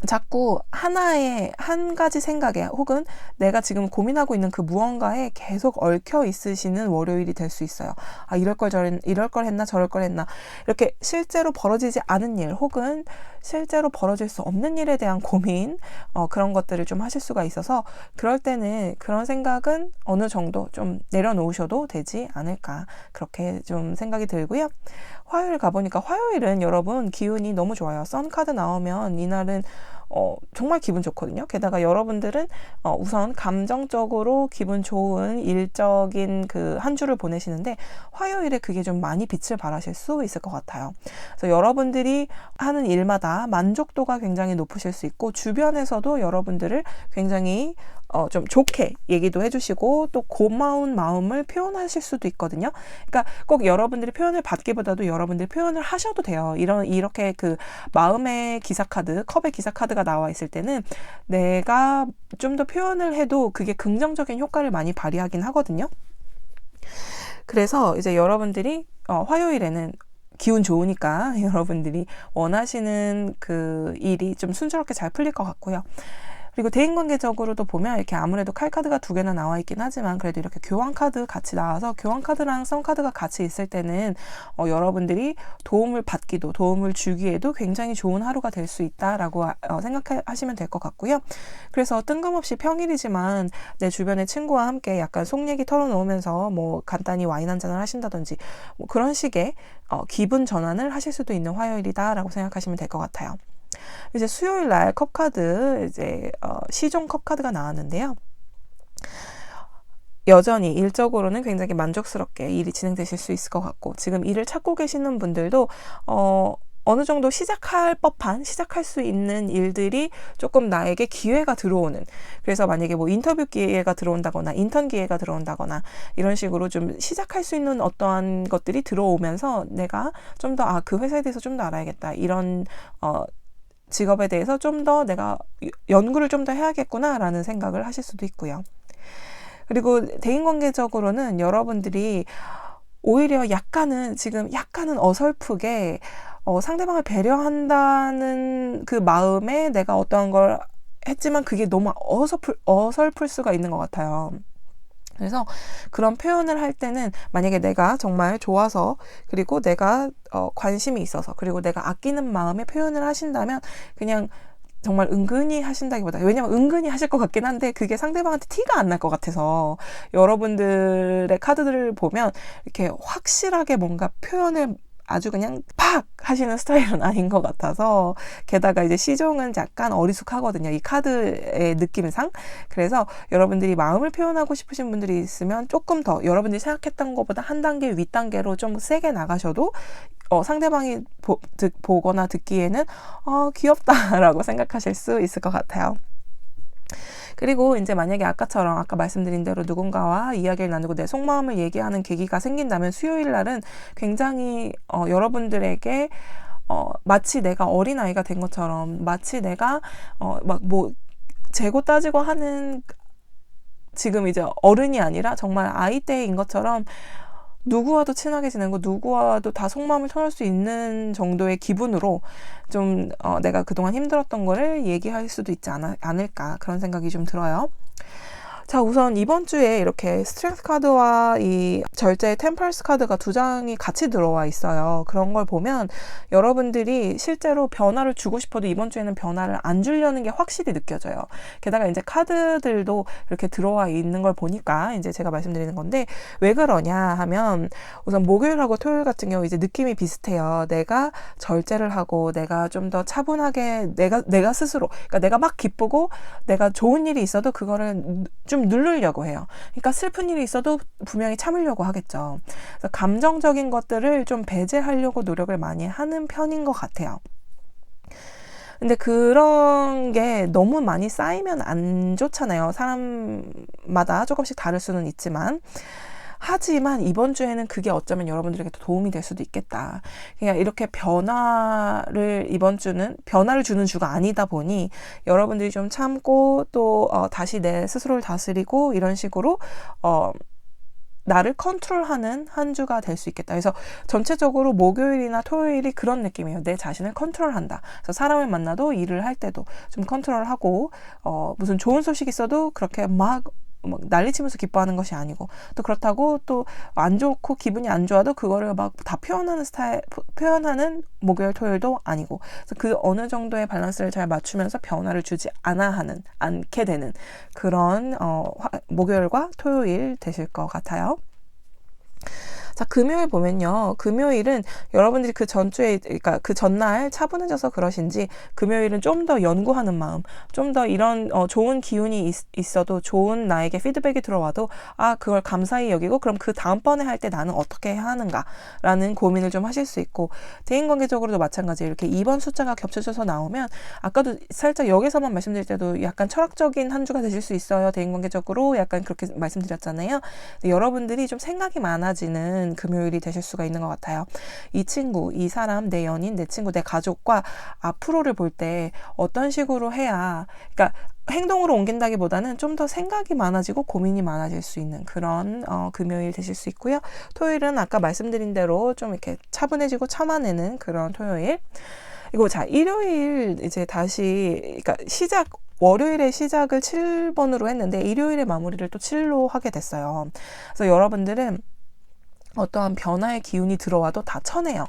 자꾸 한 가지 생각에, 혹은 내가 지금 고민하고 있는 그 무언가에 계속 얽혀 있으시는 월요일이 될 수 있어요. 이럴 걸 했나 저럴 걸 했나, 이렇게 실제로 벌어지지 않은 일, 혹은 실제로 벌어질 수 없는 일에 대한 고민, 그런 것들을 좀 하실 수가 있어서, 그럴 때는 그런 생각은 어느 정도 좀 내려놓으셔도 되지 않을까, 그렇게 좀 생각이 들고요. 화요일 가보니까, 화요일은 여러분 기운이 너무 좋아요. 선 카드 나오면 이날은 정말 기분 좋거든요. 게다가 여러분들은 우선 감정적으로 기분 좋은 일적인 그 한 주를 보내시는데 화요일에 그게 좀 많이 빛을 발하실 수 있을 것 같아요. 그래서 여러분들이 하는 일마다 만족도가 굉장히 높으실 수 있고 주변에서도 여러분들을 굉장히 좀 좋게 얘기도 해주시고 또 고마운 마음을 표현하실 수도 있거든요. 그러니까 꼭 여러분들이 표현을 받기보다도 여러분들이 표현을 하셔도 돼요. 이렇게 그 마음의 기사카드, 컵의 기사카드가 나와 있을 때는 내가 좀 더 표현을 해도 그게 긍정적인 효과를 많이 발휘하긴 하거든요. 그래서 이제 여러분들이 화요일에는 기운 좋으니까 여러분들이 원하시는 그 일이 좀 순조롭게 잘 풀릴 것 같고요. 그리고 대인관계적으로도 보면 이렇게 아무래도 칼카드가 2개나 나와 있긴 하지만 그래도 이렇게 교환카드 같이 나와서 교환카드랑 썬카드가 같이 있을 때는 여러분들이 도움을 받기도 도움을 주기에도 굉장히 좋은 하루가 될 수 있다라고 생각하시면 될 것 같고요. 그래서 뜬금없이 평일이지만 내 주변의 친구와 함께 약간 속 얘기 털어놓으면서 뭐 간단히 와인 한 잔을 하신다든지 뭐 그런 식의 기분 전환을 하실 수도 있는 화요일이다라고 생각하시면 될 것 같아요. 이제 수요일 날 컵카드 이제 시종 컵카드가 나왔는데요. 여전히 일적으로는 굉장히 만족스럽게 일이 진행되실 수 있을 것 같고 지금 일을 찾고 계시는 분들도 어느 정도 시작할 수 있는 일들이 조금 나에게 기회가 들어오는, 그래서 만약에 뭐 인터뷰 기회가 들어온다거나 인턴 기회가 들어온다거나 이런 식으로 좀 시작할 수 있는 어떠한 것들이 들어오면서 내가 좀 더 그 회사에 대해서 좀 더 알아야겠다, 이런 직업에 대해서 좀 더 내가 연구를 좀 더 해야겠구나라는 생각을 하실 수도 있고요. 그리고 대인관계적으로는 여러분들이 오히려 약간은 어설프게 상대방을 배려한다는 그 마음에 내가 어떠한 걸 했지만 그게 너무 어설플 수가 있는 것 같아요. 그래서 그런 표현을 할 때는 만약에 내가 정말 좋아서 그리고 내가 관심이 있어서 그리고 내가 아끼는 마음에 표현을 하신다면 그냥 정말 은근히 하신다기보다, 왜냐면 은근히 하실 것 같긴 한데 그게 상대방한테 티가 안 날 것 같아서 여러분들의 카드들을 보면 이렇게 확실하게 뭔가 표현을 아주 그냥 팍 하시는 스타일은 아닌 것 같아서, 게다가 이제 시종은 약간 어리숙하거든요, 이 카드의 느낌상. 그래서 여러분들이 마음을 표현하고 싶으신 분들이 있으면 조금 더 여러분들이 생각했던 것보다 한 단계 윗단계로 좀 세게 나가셔도 상대방이 보거나 듣기에는 귀엽다라고 생각하실 수 있을 것 같아요. 그리고 이제 만약에 아까 말씀드린 대로 누군가와 이야기를 나누고 내 속마음을 얘기하는 계기가 생긴다면 수요일 날은 굉장히 여러분들에게 마치 내가 어린아이가 된 것처럼, 마치 내가 막 뭐 재고 따지고 하는 지금 이제 어른이 아니라 정말 아이 때인 것처럼 누구와도 친하게 지내고 누구와도 다 속마음을 터널 수 있는 정도의 기분으로 좀 내가 그동안 힘들었던 거를 얘기할 수도 있지 않을까, 그런 생각이 좀 들어요. 자, 우선 이번 주에 이렇게 스트렝스 카드와 이 절제의 템퍼런스 카드가 2장이 같이 들어와 있어요. 그런 걸 보면 여러분들이 실제로 변화를 주고 싶어도 이번 주에는 변화를 안 주려는 게 확실히 느껴져요. 게다가 이제 카드들도 이렇게 들어와 있는 걸 보니까 이제 제가 말씀드리는 건데, 왜 그러냐 하면 우선 목요일하고 토요일 같은 경우 이제 느낌이 비슷해요. 내가 절제를 하고 내가 좀 더 차분하게 내가 스스로, 그러니까 내가 막 기쁘고 내가 좋은 일이 있어도 그거를 좀 누르려고 해요. 그러니까 슬픈 일이 있어도 분명히 참으려고 하겠죠. 그래서 감정적인 것들을 좀 배제하려고 노력을 많이 하는 편인 것 같아요. 근데 그런 게 너무 많이 쌓이면 안 좋잖아요. 사람마다 조금씩 다를 수는 있지만. 하지만 이번 주에는 그게 어쩌면 여러분들에게 더 도움이 될 수도 있겠다. 그냥 이렇게 이번 주는 변화를 주는 주가 아니다 보니 여러분들이 좀 참고 또 다시 내 스스로를 다스리고 이런 식으로 나를 컨트롤하는 한 주가 될 수 있겠다. 그래서 전체적으로 목요일이나 토요일이 그런 느낌이에요. 내 자신을 컨트롤한다. 그래서 사람을 만나도 일을 할 때도 좀 컨트롤하고 무슨 좋은 소식이 있어도 그렇게 막 난리치면서 기뻐하는 것이 아니고, 또 그렇다고 또 안 좋고 기분이 안 좋아도 그거를 막 다 표현하는 목요일 토요일도 아니고, 그래서 그 어느 정도의 밸런스를 잘 맞추면서 변화를 주지 않게 되는 그런 목요일과 토요일 되실 것 같아요. 자, 금요일 보면요. 금요일은 여러분들이 그 전주에, 그러니까 그 전날 차분해져서 그러신지 금요일은 좀 더 연구하는 마음, 좀 더 이런 좋은 기운이 있어도 좋은 나에게 피드백이 들어와도 그걸 감사히 여기고 그럼 그 다음번에 할 때 나는 어떻게 해야 하는가라는 고민을 좀 하실 수 있고, 대인관계적으로도 마찬가지예요. 이렇게 2번 숫자가 겹쳐져서 나오면 아까도 살짝 여기서만 말씀드릴 때도 약간 철학적인 한 주가 되실 수 있어요. 대인관계적으로 약간 그렇게 말씀드렸잖아요. 여러분들이 좀 생각이 많아지는 금요일이 되실 수가 있는 것 같아요. 이 친구, 이 사람, 내 연인, 내 친구, 내 가족과 앞으로를 볼 때 어떤 식으로 해야, 그러니까 행동으로 옮긴다기보다는 좀 더 생각이 많아지고 고민이 많아질 수 있는 그런 금요일 되실 수 있고요. 토요일은 아까 말씀드린 대로 좀 이렇게 차분해지고 참아내는 그런 토요일. 이거 자, 일요일 이제 다시, 그러니까 월요일에 시작을 7번으로 했는데 일요일에 마무리를 또 7로 하게 됐어요. 그래서 여러분들은 어떠한 변화의 기운이 들어와도 다 쳐내요.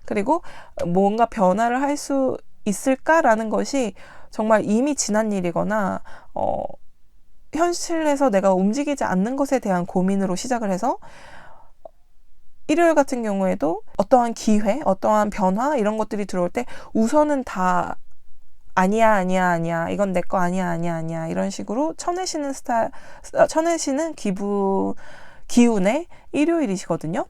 그리고 뭔가 변화를 할 수 있을까라는 것이 정말 이미 지난 일이거나 현실에서 내가 움직이지 않는 것에 대한 고민으로 시작을 해서 일요일 같은 경우에도 어떠한 기회, 어떠한 변화 이런 것들이 들어올 때 우선은 다 아니야 이건 내 거 아니야 이런 식으로 쳐내시는 기운의 일요일이시거든요.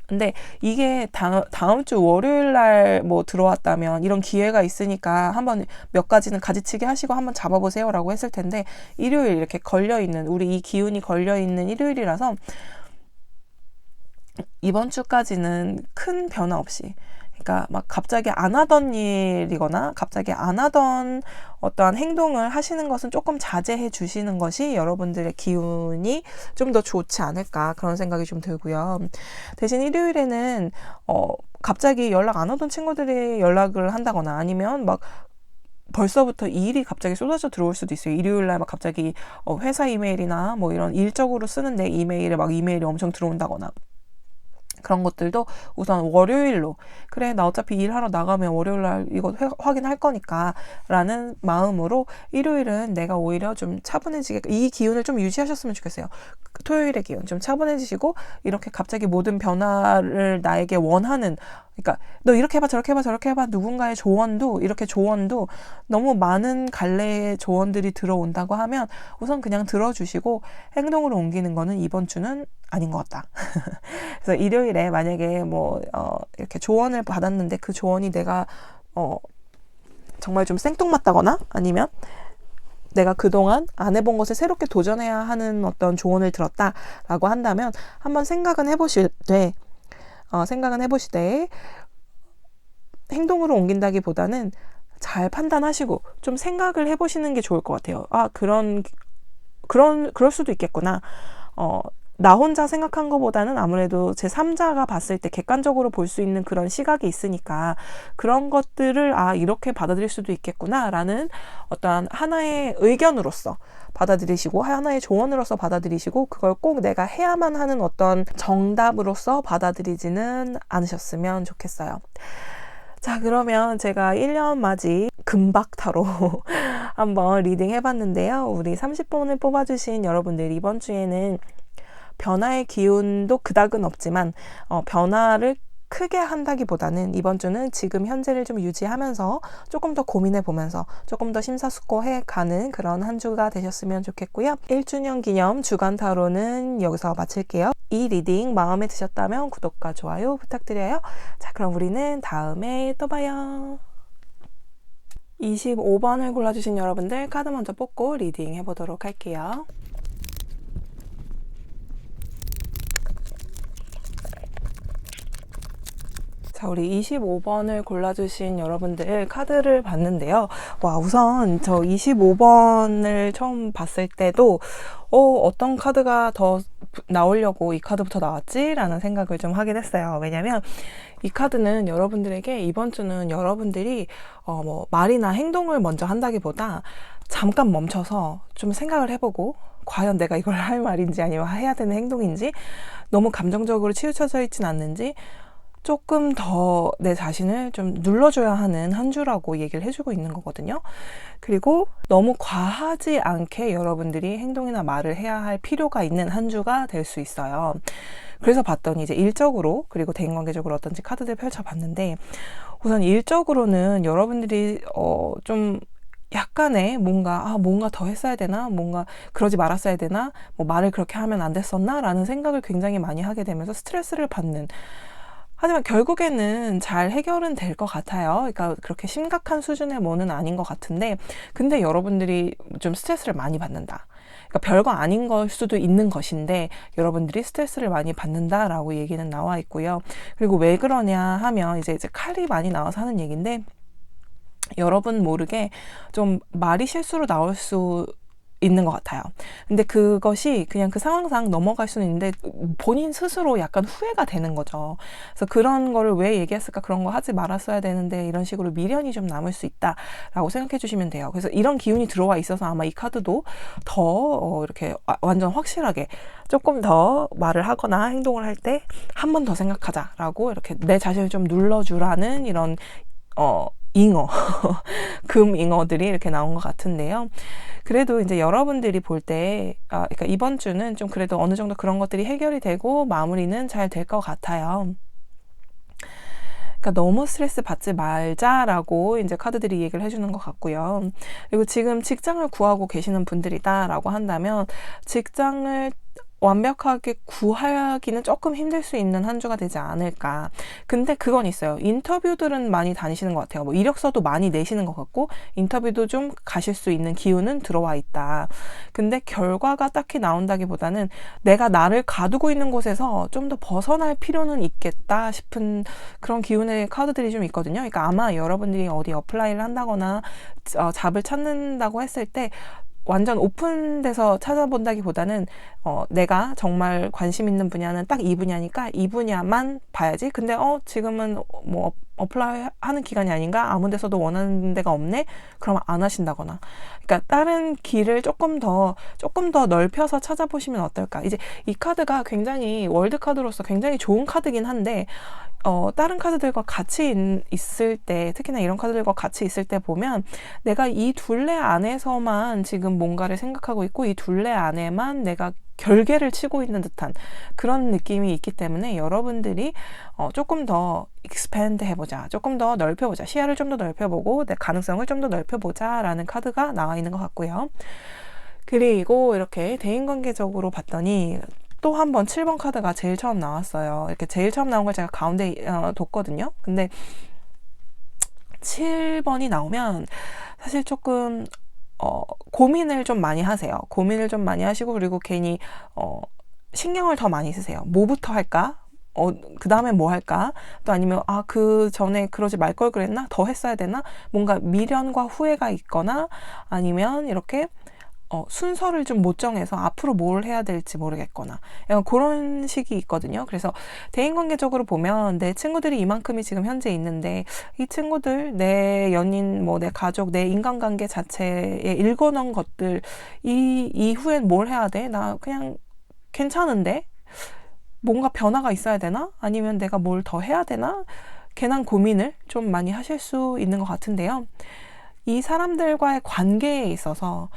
근데 이게 다음 주 월요일 날 뭐 들어왔다면 이런 기회가 있으니까 한번 몇 가지는 가지치기 하시고 한번 잡아보세요 라고 했을 텐데, 일요일 이렇게 걸려있는, 우리 이 기운이 걸려있는 일요일이라서 이번 주까지는 큰 변화 없이, 그러니까 막 갑자기 안 하던 일이거나 갑자기 안 하던 어떠한 행동을 하시는 것은 조금 자제해 주시는 것이 여러분들의 기운이 좀 더 좋지 않을까, 그런 생각이 좀 들고요. 대신 일요일에는 갑자기 연락 안 오던 친구들이 연락을 한다거나 아니면 막 벌써부터 이 일이 갑자기 쏟아져 들어올 수도 있어요. 일요일 날 막 갑자기 회사 이메일이나 뭐 이런 일적으로 쓰는 내 이메일에 막 이메일이 엄청 들어온다거나, 그런 것들도 우선 월요일로, 그래 나 어차피 일하러 나가면 월요일날 이거 확인할 거니까 라는 마음으로 일요일은 내가 오히려 좀 차분해지게, 이 기운을 좀 유지하셨으면 좋겠어요. 토요일의 기운 좀 차분해지시고, 이렇게 갑자기 모든 변화를 나에게 원하는, 그러니까 너 이렇게 해봐 저렇게 해봐 저렇게 해봐, 누군가의 조언도, 이렇게 조언도 너무 많은 갈래의 조언들이 들어온다고 하면 우선 그냥 들어주시고 행동으로 옮기는 거는 이번 주는 아닌 것 같다. 그래서 일요일에 만약에 이렇게 조언을 받았는데 그 조언이 내가 정말 좀 생뚱맞다거나 아니면 내가 그동안 안 해본 것에 새롭게 도전해야 하는 어떤 조언을 들었다라고 한다면 한번 생각은 해보시되 행동으로 옮긴다기보다는 잘 판단하시고 좀 생각을 해보시는 게 좋을 것 같아요. 그럴 수도 있겠구나. 나 혼자 생각한 것보다는 아무래도 제3자가 봤을 때 객관적으로 볼 수 있는 그런 시각이 있으니까 그런 것들을 이렇게 받아들일 수도 있겠구나 라는 어떠한 하나의 의견으로서 받아들이시고, 하나의 조언으로서 받아들이시고, 그걸 꼭 내가 해야만 하는 어떤 정답으로서 받아들이지는 않으셨으면 좋겠어요. 자, 그러면 제가 1년 맞이 금박타로 한번 리딩 해봤는데요. 우리 30번을 뽑아주신 여러분들, 이번 주에는 변화의 기운도 그닥은 없지만 변화를 크게 한다기보다는 이번 주는 지금 현재를 좀 유지하면서 조금 더 고민해보면서 조금 더 심사숙고해가는 그런 한 주가 되셨으면 좋겠고요. 1주년 기념 주간 타로는 여기서 마칠게요. 이 리딩 마음에 드셨다면 구독과 좋아요 부탁드려요. 자, 그럼 우리는 다음에 또 봐요. 25번을 골라주신 여러분들 카드 먼저 뽑고 리딩 해보도록 할게요. 자, 우리 25번을 골라주신 여러분들 카드를 봤는데요. 와, 우선 저 25번을 처음 봤을 때도 어떤 카드가 더 나오려고 이 카드부터 나왔지? 라는 생각을 좀 하긴 했어요. 왜냐면 이 카드는 여러분들에게 이번 주는 여러분들이 말이나 행동을 먼저 한다기보다 잠깐 멈춰서 좀 생각을 해보고, 과연 내가 이걸 할 말인지 아니면 해야 되는 행동인지, 너무 감정적으로 치우쳐져 있진 않는지 조금 더 내 자신을 좀 눌러줘야 하는 한 주라고 얘기를 해주고 있는 거거든요. 그리고 너무 과하지 않게 여러분들이 행동이나 말을 해야 할 필요가 있는 한 주가 될 수 있어요. 그래서 봤더니 이제 일적으로 그리고 대인관계적으로 어떤지 카드들 펼쳐봤는데, 우선 일적으로는 여러분들이 좀 약간의 뭔가 더 했어야 되나, 뭔가 그러지 말았어야 되나, 뭐 말을 그렇게 하면 안 됐었나 라는 생각을 굉장히 많이 하게 되면서 스트레스를 받는, 하지만 결국에는 잘 해결은 될 것 같아요. 그러니까 그렇게 심각한 수준의 뭐는 아닌 것 같은데, 근데 여러분들이 좀 스트레스를 많이 받는다. 그러니까 별거 아닌 걸 수도 있는 것인데 여러분들이 스트레스를 많이 받는다라고 얘기는 나와 있고요. 그리고 왜 그러냐 하면 이제 칼이 많이 나와서 하는 얘기인데, 여러분 모르게 좀 말이 실수로 나올 수 있는 것 같아요. 근데 그것이 그냥 그 상황상 넘어갈 수는 있는데 본인 스스로 약간 후회가 되는 거죠. 그래서 그런 거를 왜 얘기했을까, 그런 거 하지 말았어야 되는데, 이런 식으로 미련이 좀 남을 수 있다라고 생각해 주시면 돼요. 그래서 이런 기운이 들어와 있어서 아마 이 카드도 더 이렇게 완전 확실하게 조금 더 말을 하거나 행동을 할 때 한 번 더 생각하자라고 이렇게 내 자신을 좀 눌러주라는 이런 잉어, 금잉어들이 이렇게 나온 것 같은데요. 그래도 이제 여러분들이 볼 때, 그러니까 이번 주는 좀 그래도 어느 정도 그런 것들이 해결이 되고 마무리는 잘 될 것 같아요. 그러니까 너무 스트레스 받지 말자라고 이제 카드들이 얘기를 해주는 것 같고요. 그리고 지금 직장을 구하고 계시는 분들이다라고 한다면, 직장을 완벽하게 구하기는 조금 힘들 수 있는 한 주가 되지 않을까. 근데 그건 있어요. 인터뷰들은 많이 다니시는 것 같아요. 뭐 이력서도 많이 내시는 것 같고 인터뷰도 좀 가실 수 있는 기운은 들어와 있다. 근데 결과가 딱히 나온다기보다는 내가 나를 가두고 있는 곳에서 좀 더 벗어날 필요는 있겠다 싶은 그런 기운의 카드들이 좀 있거든요. 그러니까 아마 여러분들이 어디 어플라이를 한다거나 잡을 찾는다고 했을 때 완전 오픈돼서 찾아본다기보다는 내가 정말 관심 있는 분야는 딱 이 분야니까 이 분야만 봐야지. 근데 지금은 뭐 어플라이 하는 기간이 아닌가? 아무 데서도 원하는 데가 없네? 그러면 안 하신다거나. 그러니까 다른 길을 조금 더 넓혀서 찾아보시면 어떨까? 이제 이 카드가 굉장히 월드 카드로서 굉장히 좋은 카드긴 한데, 다른 카드들과 같이 있을 때, 특히나 이런 카드들과 같이 있을 때 보면 내가 이 둘레 안에서만 지금 뭔가를 생각하고 있고 이 둘레 안에만 내가 결계를 치고 있는 듯한 그런 느낌이 있기 때문에, 여러분들이 조금 더 expand 해보자, 조금 더 넓혀보자, 시야를 좀 더 넓혀보고 내 가능성을 좀 더 넓혀보자 라는 카드가 나와 있는 것 같고요. 그리고 이렇게 대인관계적으로 봤더니 또 한 번 7번 카드가 제일 처음 나왔어요. 이렇게 제일 처음 나온 걸 제가 가운데 뒀거든요. 근데 7번이 나오면 사실 조금 고민을 좀 많이 하세요. 고민을 좀 많이 하시고, 그리고 괜히 신경을 더 많이 쓰세요. 뭐부터 할까? 그 다음에 뭐 할까? 또 아니면 그 전에 그러지 말 걸 그랬나? 더 했어야 되나? 뭔가 미련과 후회가 있거나, 아니면 이렇게 순서를 좀 못 정해서 앞으로 뭘 해야 될지 모르겠거나 약간 그런 식이 있거든요. 그래서 대인관계적으로 보면 내 친구들이 이만큼이 지금 현재 있는데, 이 친구들, 내 연인, 뭐 내 가족, 내 인간관계 자체에 읽어놓은 것들, 이 이후엔 뭘 해야 돼? 나 그냥 괜찮은데? 뭔가 변화가 있어야 되나? 아니면 내가 뭘 더 해야 되나? 괜한 고민을 좀 많이 하실 수 있는 것 같은데요. 이 사람들과의 관계에 있어서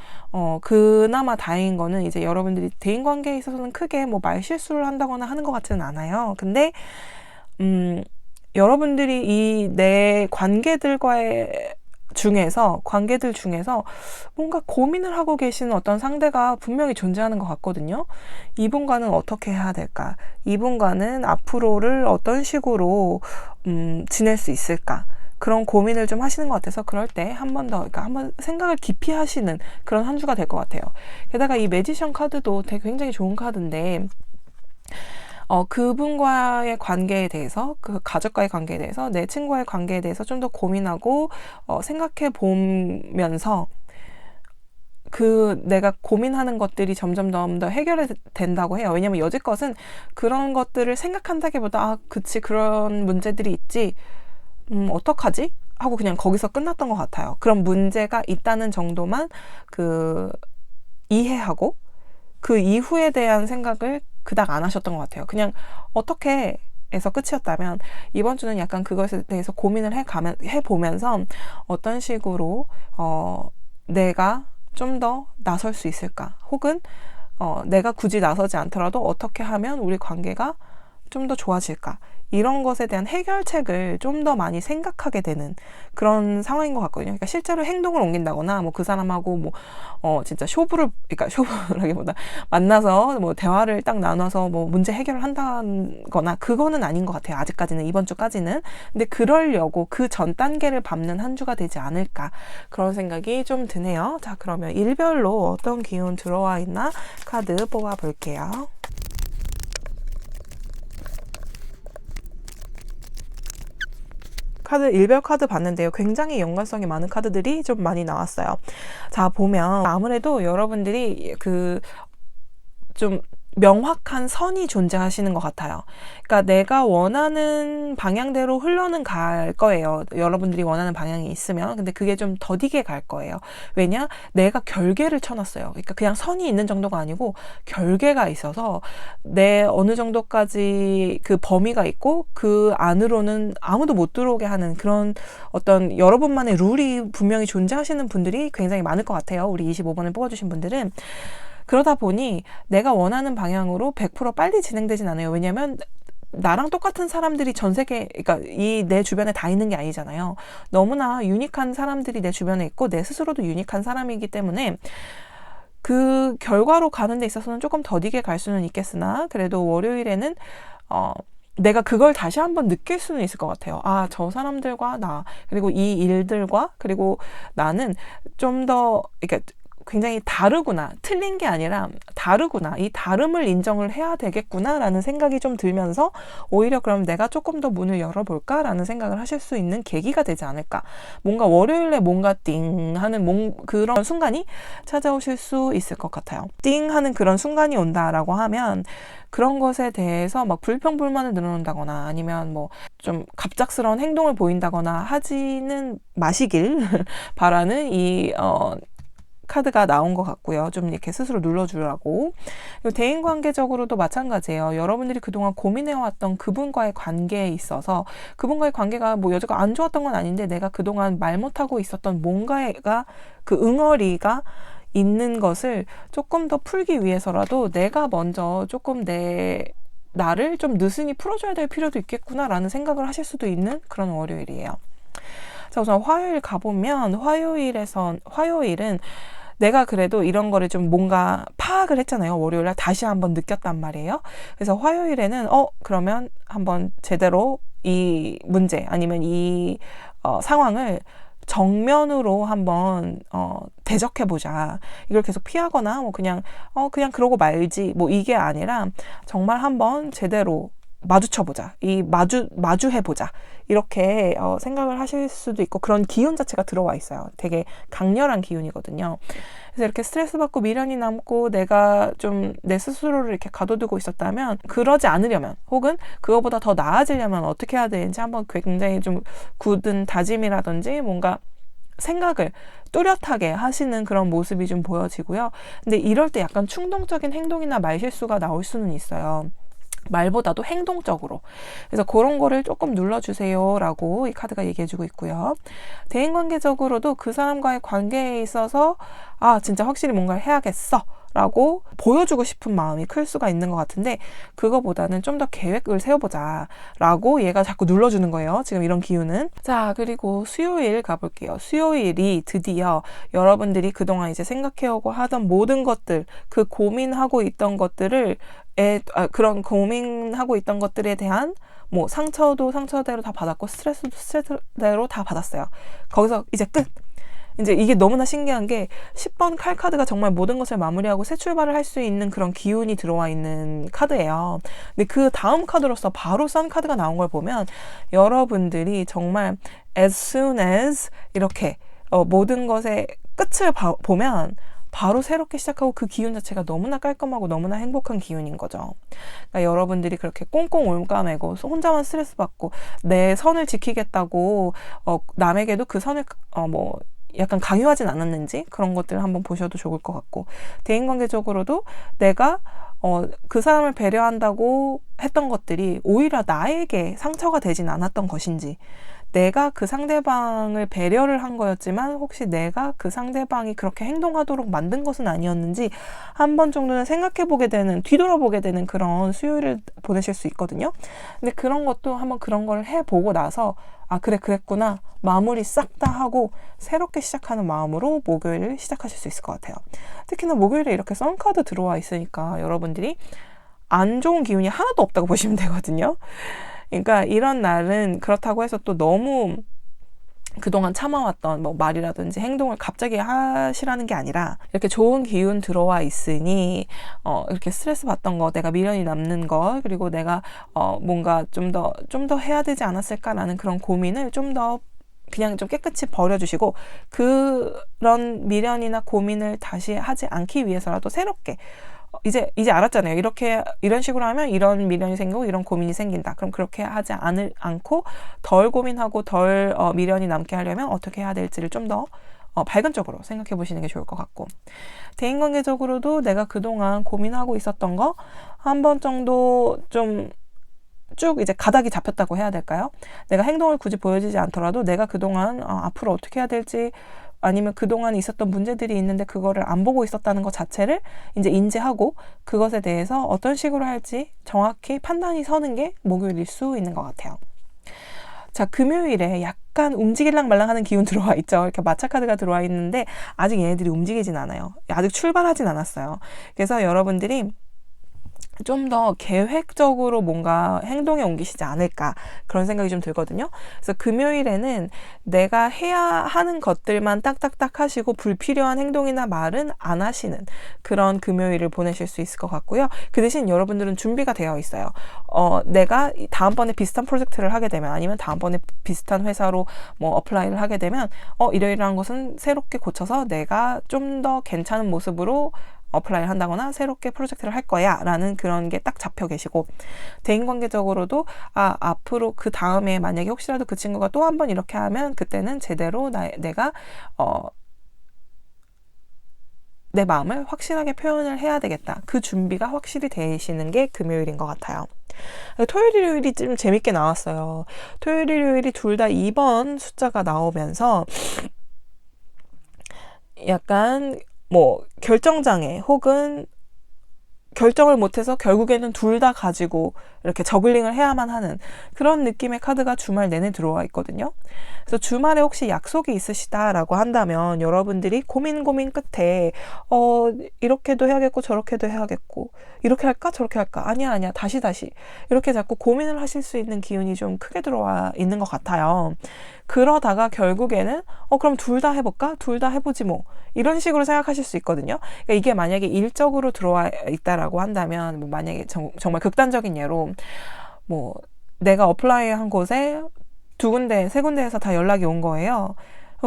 그나마 다행인 거는, 이제 여러분들이 대인관계에 있어서는 크게 뭐 말실수를 한다거나 하는 것 같지는 않아요. 근데 여러분들이 이 내 관계들 중에서 뭔가 고민을 하고 계시는 어떤 상대가 분명히 존재하는 것 같거든요. 이분과는 어떻게 해야 될까? 이분과는 앞으로를 어떤 식으로 지낼 수 있을까? 그런 고민을 좀 하시는 것 같아서, 그럴 때 한 번 더, 그러니까 한번 생각을 깊이 하시는 그런 한 주가 될 것 같아요. 게다가 이 매지션 카드도 되게 굉장히 좋은 카드인데, 그분과의 관계에 대해서, 그 가족과의 관계에 대해서, 내 친구와의 관계에 대해서 좀 더 고민하고 생각해 보면서 내가 고민하는 것들이 점점 더 해결이 된다고 해요. 왜냐면 여지껏은 그런 것들을 생각한다기보다 그치, 그런 문제들이 있지, 어떡하지? 하고 그냥 거기서 끝났던 것 같아요. 그런 문제가 있다는 정도만 이해하고 그 이후에 대한 생각을 그닥 안 하셨던 것 같아요. 그냥 어떻게 에서 끝이었다면 이번 주는 약간 그것에 대해서 고민을 해보면서 어떤 식으로 내가 좀 더 나설 수 있을까, 혹은 내가 굳이 나서지 않더라도 어떻게 하면 우리 관계가 좀 더 좋아질까, 이런 것에 대한 해결책을 좀 더 많이 생각하게 되는 그런 상황인 것 같거든요. 그러니까 실제로 행동을 옮긴다거나 뭐 그 사람하고 뭐 진짜 그러니까 쇼부라기보다 만나서 뭐 대화를 딱 나눠서 뭐 문제 해결을 한다거나 그거는 아닌 것 같아요. 아직까지는, 이번 주까지는. 근데 그러려고 그 전 단계를 밟는 한 주가 되지 않을까, 그런 생각이 좀 드네요. 자, 그러면 일별로 어떤 기운 들어와 있나 카드 뽑아 볼게요. 일별 카드 봤는데요. 굉장히 연관성이 많은 카드들이 좀 많이 나왔어요. 자, 보면 아무래도 여러분들이 좀 명확한 선이 존재하시는 것 같아요. 그러니까 내가 원하는 방향대로 흘러는 갈 거예요. 여러분들이 원하는 방향이 있으면. 근데 그게 좀 더디게 갈 거예요. 왜냐? 내가 결계를 쳐놨어요. 그러니까 그냥 선이 있는 정도가 아니고 결계가 있어서 내 어느 정도까지 그 범위가 있고 그 안으로는 아무도 못 들어오게 하는 그런 어떤 여러분만의 룰이 분명히 존재하시는 분들이 굉장히 많을 것 같아요. 우리 25번을 뽑아주신 분들은. 그러다 보니 내가 원하는 방향으로 100% 빨리 진행되진 않아요. 왜냐면 나랑 똑같은 사람들이 전 세계, 그러니까 내 주변에 다 있는 게 아니잖아요. 너무나 유니크한 사람들이 내 주변에 있고 내 스스로도 유니크한 사람이기 때문에 그 결과로 가는 데 있어서는 조금 더디게 갈 수는 있겠으나, 그래도 월요일에는 내가 그걸 다시 한번 느낄 수는 있을 것 같아요. 아, 저 사람들과 나, 그리고 이 일들과, 그리고 나는 좀 더, 그러니까 굉장히 다르구나, 틀린 게 아니라 다르구나, 이 다름을 인정을 해야 되겠구나 라는 생각이 좀 들면서 오히려 그럼 내가 조금 더 문을 열어볼까 라는 생각을 하실 수 있는 계기가 되지 않을까. 뭔가 월요일에 뭔가 띵 하는 그런 순간이 찾아오실 수 있을 것 같아요. 띵 하는 그런 순간이 온다라고 하면 그런 것에 대해서 막 불평불만을 늘어놓는다거나 아니면 뭐 좀 갑작스러운 행동을 보인다거나 하지는 마시길 바라는 카드가 나온 것 같고요. 좀 이렇게 스스로 눌러주라고. 그리고 대인관계적으로도 마찬가지예요. 여러분들이 그동안 고민해왔던 그분과의 관계에 있어서 그분과의 관계가 뭐 여지가 안 좋았던 건 아닌데 내가 그동안 말 못하고 있었던 뭔가가 그 응어리가 있는 것을 조금 더 풀기 위해서라도 내가 먼저 조금 나를 좀 느슨히 풀어줘야 될 필요도 있겠구나라는 생각을 하실 수도 있는 그런 월요일이에요. 자, 우선 화요일 가보면 화요일은 내가 그래도 이런 거를 좀 뭔가 파악을 했잖아요. 월요일날 다시 한번 느꼈단 말이에요. 그래서 화요일에는 그러면 한번 제대로 이 문제 아니면 이 상황을 정면으로 한번 대적해보자. 이걸 계속 피하거나 뭐 그냥 그러고 말지 뭐 이게 아니라 정말 한번 제대로 마주쳐보자. 마주해보자. 이렇게 생각을 하실 수도 있고 그런 기운 자체가 들어와 있어요. 되게 강렬한 기운이거든요. 그래서 이렇게 스트레스 받고 미련이 남고 내가 좀 내 스스로를 이렇게 가둬두고 있었다면 그러지 않으려면 혹은 그거보다 더 나아지려면 어떻게 해야 되는지 한번 굉장히 좀 굳은 다짐이라든지 뭔가 생각을 뚜렷하게 하시는 그런 모습이 좀 보여지고요. 근데 이럴 때 약간 충동적인 행동이나 말실수가 나올 수는 있어요. 말보다도 행동적으로. 그래서 그런 거를 조금 눌러주세요 라고 이 카드가 얘기해주고 있고요. 대인관계적으로도 그 사람과의 관계에 있어서 진짜 확실히 뭔가를 해야겠어 라고 보여주고 싶은 마음이 클 수가 있는 것 같은데 그거보다는 좀 더 계획을 세워보자 라고 얘가 자꾸 눌러주는 거예요. 지금 이런 기운은. 자, 그리고 수요일 가볼게요. 수요일이 드디어 여러분들이 그동안 이제 생각해오고 하던 모든 것들, 그 고민하고 있던 것들을 그런 고민하고 있던 것들에 대한 뭐 상처도 상처대로 다 받았고 스트레스도 스트레스대로 다 받았어요. 거기서 이제 끝! 이제 이게 너무나 신기한 게 10번 칼카드가 정말 모든 것을 마무리하고 새 출발을 할 수 있는 그런 기운이 들어와 있는 카드예요. 근데 그 다음 카드로서 바로 선 카드가 나온 걸 보면 여러분들이 정말 as soon as 이렇게 모든 것의 끝을 보면 바로 새롭게 시작하고 그 기운 자체가 너무나 깔끔하고 너무나 행복한 기운인 거죠. 그러니까 여러분들이 그렇게 꽁꽁 올가매고 혼자만 스트레스 받고 내 선을 지키겠다고 남에게도 그 선을 약간 강요하진 않았는지 그런 것들을 한번 보셔도 좋을 것 같고 대인관계적으로도 내가 그 사람을 배려한다고 했던 것들이 오히려 나에게 상처가 되진 않았던 것인지, 내가 그 상대방을 배려를 한 거였지만 혹시 내가 그 상대방이 그렇게 행동하도록 만든 것은 아니었는지 한 번 정도는 생각해보게 되는, 뒤돌아보게 되는 그런 수요일을 보내실 수 있거든요. 근데 그런 것도 한번 그런 걸 해보고 나서 아 그래 그랬구나, 마무리 싹 다 하고 새롭게 시작하는 마음으로 목요일을 시작하실 수 있을 것 같아요. 특히나 목요일에 이렇게 썬카드 들어와 있으니까 여러분들이 안 좋은 기운이 하나도 없다고 보시면 되거든요. 그러니까 이런 날은 그렇다고 해서 또 너무 그동안 참아왔던 뭐 말이라든지 행동을 갑자기 하시라는 게 아니라, 이렇게 좋은 기운 들어와 있으니 이렇게 스트레스 받던 거, 내가 미련이 남는 거, 그리고 내가 뭔가 좀 더 해야 되지 않았을까라는 그런 고민을 좀 더 그냥 좀 깨끗이 버려주시고, 그런 미련이나 고민을 다시 하지 않기 위해서라도 새롭게 이제 알았잖아요. 이런 식으로 하면 이런 미련이 생기고 이런 고민이 생긴다. 그럼 그렇게 하지 않고 덜 고민하고 덜 미련이 남게 하려면 어떻게 해야 될지를 좀 더 밝은 쪽으로 생각해 보시는 게 좋을 것 같고, 대인관계적으로도 내가 그동안 고민하고 있었던 거 한 번 정도 좀 쭉 이제 가닥이 잡혔다고 해야 될까요? 내가 행동을 굳이 보여주지 않더라도 내가 그동안 앞으로 어떻게 해야 될지, 아니면 그동안 있었던 문제들이 있는데 그거를 안 보고 있었다는 것 자체를 이제 인지하고 그것에 대해서 어떤 식으로 할지 정확히 판단이 서는 게 목요일일 수 있는 것 같아요. 자, 금요일에 약간 움직일랑 말랑하는 기운 들어와 있죠. 이렇게 마차 카드가 들어와 있는데 아직 얘네들이 움직이진 않아요. 아직 출발하진 않았어요. 그래서 여러분들이 좀 더 계획적으로 뭔가 행동에 옮기시지 않을까, 그런 생각이 좀 들거든요. 그래서 금요일에는 내가 해야 하는 것들만 딱딱딱 하시고 불필요한 행동이나 말은 안 하시는 그런 금요일을 보내실 수 있을 것 같고요. 그 대신 여러분들은 준비가 되어 있어요. 내가 다음번에 비슷한 프로젝트를 하게 되면, 아니면 다음번에 비슷한 회사로 뭐 어플라이를 하게 되면 이러이러한 것은 새롭게 고쳐서 내가 좀 더 괜찮은 모습으로 어플라이를 한다거나 새롭게 프로젝트를 할 거야 라는 그런 게 딱 잡혀 계시고, 대인관계적으로도 앞으로 그 다음에 만약에 혹시라도 그 친구가 또 한 번 이렇게 하면 그때는 제대로 내가 내 마음을 확실하게 표현을 해야 되겠다, 그 준비가 확실히 되시는 게 금요일인 것 같아요. 토요일, 일요일이 좀 재밌게 나왔어요. 토요일, 일요일이 둘 다 2번 숫자가 나오면서 약간 뭐 결정장애, 혹은 결정을 못해서 결국에는 둘 다 가지고 이렇게 저글링을 해야만 하는 그런 느낌의 카드가 주말 내내 들어와 있거든요. 그래서 주말에 혹시 약속이 있으시다라고 한다면 여러분들이 고민 끝에 이렇게도 해야겠고 저렇게도 해야겠고, 이렇게 할까 저렇게 할까, 아니야 다시 이렇게 자꾸 고민을 하실 수 있는 기운이 좀 크게 들어와 있는 것 같아요. 그러다가 결국에는 그럼 둘 다 해볼까? 둘 다 해보지 뭐, 이런 식으로 생각하실 수 있거든요. 그러니까 이게 만약에 일적으로 들어와 있다라고 한다면, 뭐 만약에 정말 극단적인 예로 뭐 내가 어플라이한 곳에 2군데, 3군데에서 다 연락이 온 거예요.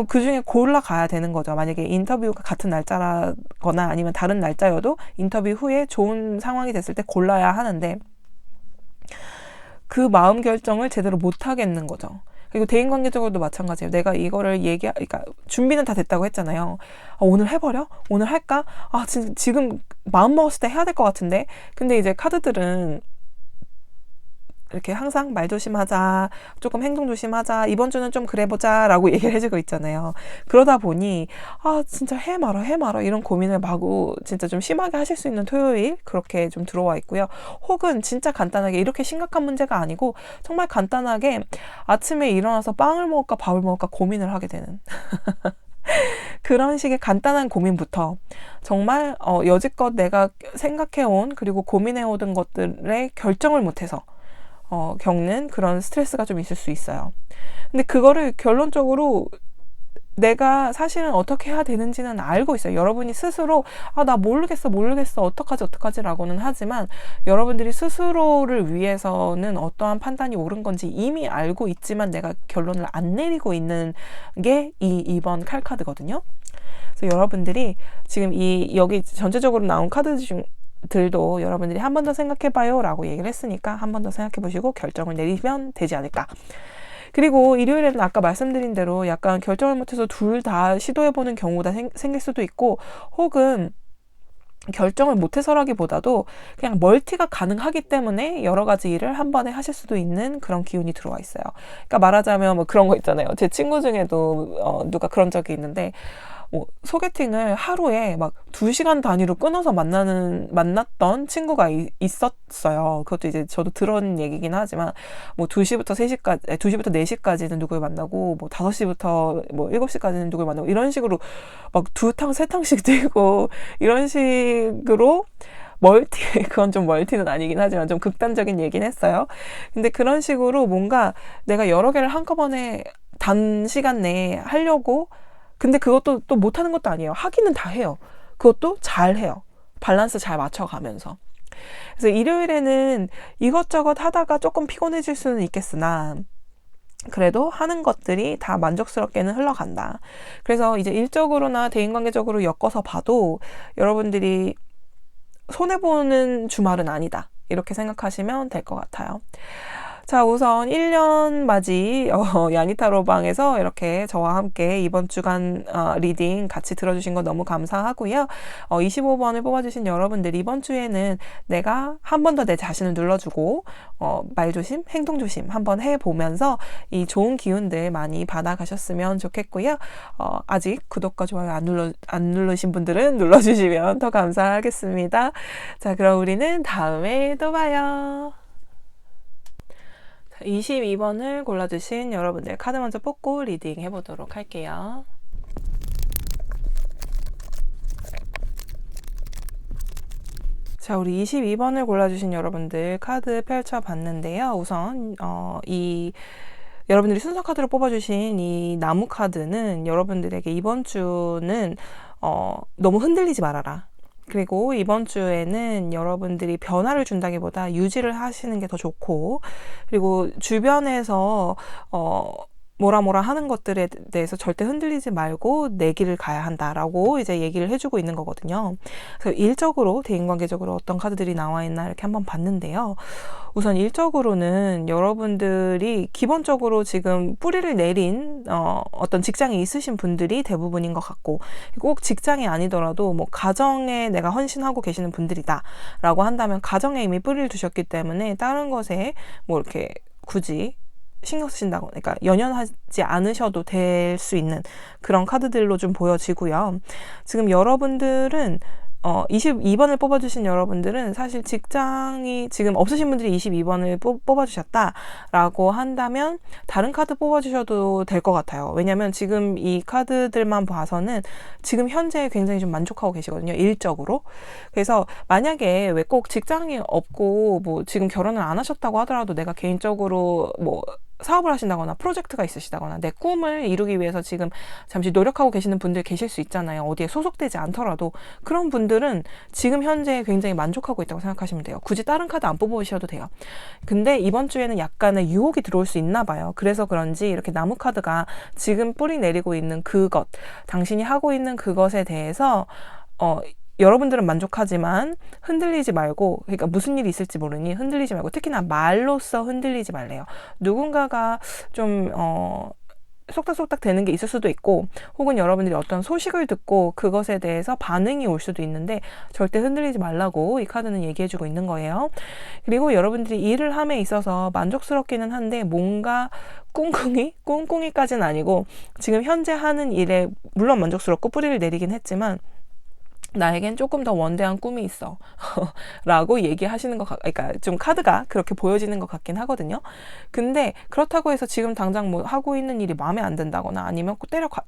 그 중에 골라 가야 되는 거죠. 만약에 인터뷰가 같은 날짜라거나 아니면 다른 날짜여도 인터뷰 후에 좋은 상황이 됐을 때 골라야 하는데, 그 마음 결정을 제대로 못 하겠는 거죠. 그리고 대인관계적으로도 마찬가지예요. 내가 이거를 그러니까 준비는 다 됐다고 했잖아요. 오늘 해버려? 오늘 할까? 지금 마음 먹었을 때 해야 될 것 같은데. 근데 이제 카드들은 이렇게 항상 말 조심하자, 조금 행동 조심하자, 이번 주는 좀 그래보자 라고 얘기를 해주고 있잖아요. 그러다 보니 진짜 해 마라 이런 고민을 마구 진짜 좀 심하게 하실 수 있는 토요일, 그렇게 좀 들어와 있고요. 혹은 진짜 간단하게, 이렇게 심각한 문제가 아니고 정말 간단하게 아침에 일어나서 빵을 먹을까 밥을 먹을까 고민을 하게 되는 그런 식의 간단한 고민부터 정말 여지껏 내가 생각해온 그리고 고민해오던 것들의 결정을 못해서 겪는 그런 스트레스가 좀 있을 수 있어요. 근데 그거를 결론적으로 내가 사실은 어떻게 해야 되는지는 알고 있어요. 여러분이 스스로 나 모르겠어 어떡하지 라고는 하지만, 여러분들이 스스로를 위해서는 어떠한 판단이 옳은 건지 이미 알고 있지만 내가 결론을 안 내리고 있는 게 이번 칼카드거든요. 그래서 여러분들이 지금 여기 전체적으로 나온 카드 들도 여러분들이 한 번 더 생각해봐요 라고 얘기를 했으니까 한 번 더 생각해보시고 결정을 내리면 되지 않을까. 그리고 일요일에는 아까 말씀드린 대로 약간 결정을 못해서 둘 다 시도해보는 경우가 생길 수도 있고, 혹은 결정을 못해서라기보다도 그냥 멀티가 가능하기 때문에 여러 가지 일을 한 번에 하실 수도 있는 그런 기운이 들어와 있어요. 그러니까 말하자면 뭐 그런 거 있잖아요. 제 친구 중에도 누가 그런 적이 있는데 뭐 소개팅을 하루에 막 2시간 단위로 끊어서 만났던 친구가 있었어요. 그것도 이제 저도 들은 얘기긴 하지만 뭐 2시부터 3시까지, 2시부터 4시까지는 누굴 만나고 뭐 5시부터 뭐 7시까지는 누굴 만나고 이런 식으로 막 2탕, 3탕씩 뛰고 이런 식으로 그건 좀 멀티는 아니긴 하지만 좀 극단적인 얘기는 했어요. 근데 그런 식으로 뭔가 내가 여러 개를 한꺼번에 단시간 내에 하려고 근데 그것도 또 못하는 것도 아니에요. 하기는 다 해요. 그것도 잘 해요. 밸런스 잘 맞춰가면서. 그래서 일요일에는 이것저것 하다가 조금 피곤해질 수는 있겠으나 그래도 하는 것들이 다 만족스럽게는 흘러간다. 그래서 이제 일적으로나 대인관계적으로 엮어서 봐도 여러분들이 손해보는 주말은 아니다. 이렇게 생각하시면 될 것 같아요. 자, 우선 1년 맞이 야니타로방에서 이렇게 저와 함께 이번 주간 리딩 같이 들어주신 거 너무 감사하고요. 25번을 뽑아주신 여러분들 이번 주에는 내가 한 번 더 내 자신을 눌러주고 말조심, 행동조심 한번 해보면서 이 좋은 기운들 많이 받아가셨으면 좋겠고요. 아직 구독과 좋아요 안 누르신 분들은 눌러주시면 더 감사하겠습니다. 자, 그럼 우리는 다음에 또 봐요. 22번을 골라주신 여러분들 카드 먼저 뽑고 리딩 해보도록 할게요. 자, 우리 22번을 골라주신 여러분들 카드 펼쳐봤는데요. 우선 여러분들이 순서 카드로 뽑아주신 이 나무 카드는 여러분들에게 이번 주는 너무 흔들리지 말아라. 그리고 이번 주에는 여러분들이 변화를 준다기보다 유지를 하시는 게 더 좋고, 그리고 주변에서 뭐라 하는 것들에 대해서 절대 흔들리지 말고 내 길을 가야 한다라고 이제 얘기를 해주고 있는 거거든요. 그래서 일적으로, 대인관계적으로 어떤 카드들이 나와 있나 이렇게 한번 봤는데요. 우선 일적으로는 여러분들이 기본적으로 지금 뿌리를 내린 어떤 직장에 있으신 분들이 대부분인 것 같고, 꼭 직장이 아니더라도 뭐 가정에 내가 헌신하고 계시는 분들이다 라고 한다면 가정에 이미 뿌리를 두셨기 때문에 다른 것에 뭐 이렇게 굳이 신경 쓰신다고, 그러니까 연연하지 않으셔도 될 수 있는 그런 카드들로 좀 보여지고요. 지금 여러분들은 22번을 뽑아주신 여러분들은 사실 직장이 지금 없으신 분들이 22번을 뽑아주셨다라고 한다면 다른 카드 뽑아주셔도 될 것 같아요. 왜냐면 지금 이 카드들만 봐서는 지금 현재 굉장히 좀 만족하고 계시거든요. 일적으로. 그래서 만약에 왜 꼭 직장이 없고 뭐 지금 결혼을 안 하셨다고 하더라도 내가 개인적으로 뭐 사업을 하신다거나 프로젝트가 있으시다거나 내 꿈을 이루기 위해서 지금 잠시 노력하고 계시는 분들 계실 수 있잖아요. 어디에 소속되지 않더라도 그런 분들은 지금 현재 굉장히 만족하고 있다고 생각하시면 돼요. 굳이 다른 카드 안 뽑으셔도 돼요. 근데 이번 주에는 약간의 유혹이 들어올 수 있나 봐요. 그래서 그런지 이렇게 나무 카드가 지금 뿌리 내리고 있는 그것, 당신이 하고 있는 그것에 대해서 여러분들은 만족하지만 흔들리지 말고, 그러니까 무슨 일이 있을지 모르니 흔들리지 말고, 특히나 말로써 흔들리지 말래요. 누군가가 좀 속닥속닥 되는 게 있을 수도 있고, 혹은 여러분들이 어떤 소식을 듣고 그것에 대해서 반응이 올 수도 있는데 절대 흔들리지 말라고 이 카드는 얘기해주고 있는 거예요. 그리고 여러분들이 일을 함에 있어서 만족스럽기는 한데 뭔가 꿍꿍이까지는 아니고 지금 현재 하는 일에 물론 만족스럽고 뿌리를 내리긴 했지만 나에겐 조금 더 원대한 꿈이 있어 라고 얘기하시는 그러니까 좀 카드가 그렇게 보여지는 것 같긴 하거든요. 근데 그렇다고 해서 지금 당장 뭐 하고 있는 일이 마음에 안 든다거나 아니면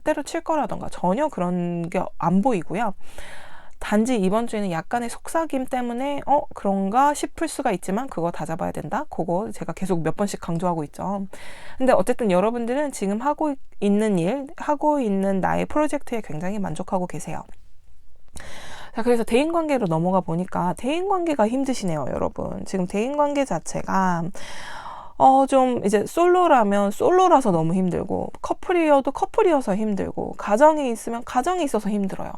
때려칠 거라던가 전혀 그런 게 안 보이고요. 단지 이번 주에는 약간의 속삭임 때문에 그런가 싶을 수가 있지만 그거 다 잡아야 된다. 그거 제가 계속 몇 번씩 강조하고 있죠. 근데 어쨌든 여러분들은 지금 하고 있는 나의 프로젝트에 굉장히 만족하고 계세요. 자, 그래서 대인관계로 넘어가 보니까 대인관계가 힘드시네요, 여러분. 지금 대인관계 자체가 좀 이제 솔로라면 솔로라서 너무 힘들고, 커플이어도 커플이어서 힘들고, 가정이 있으면 가정이 있어서 힘들어요.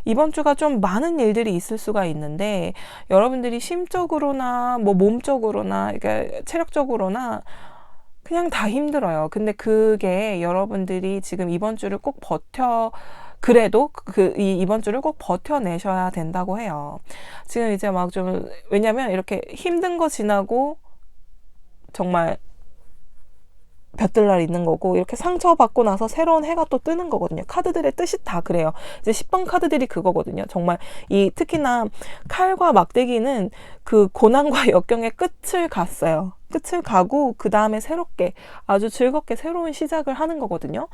이번 주가 좀 많은 일들이 있을 수가 있는데 여러분들이 심적으로나 뭐 몸적으로나 그러니까 체력적으로나 그냥 다 힘들어요. 근데 그게 여러분들이 지금 이번 주를 꼭 그래도 이번 주를 꼭 버텨내셔야 된다고 해요. 지금 이제 막 좀, 왜냐면 이렇게 힘든 거 지나고 정말 볕들날 있는 거고, 이렇게 상처받고 나서 새로운 해가 또 뜨는 거거든요. 카드들의 뜻이 다 그래요. 이제 10번 카드들이 그거거든요. 정말 특히나 칼과 막대기는 그 고난과 역경의 끝을 갔어요. 끝을 가고 그 다음에 새롭게 아주 즐겁게 새로운 시작을 하는 거거든요.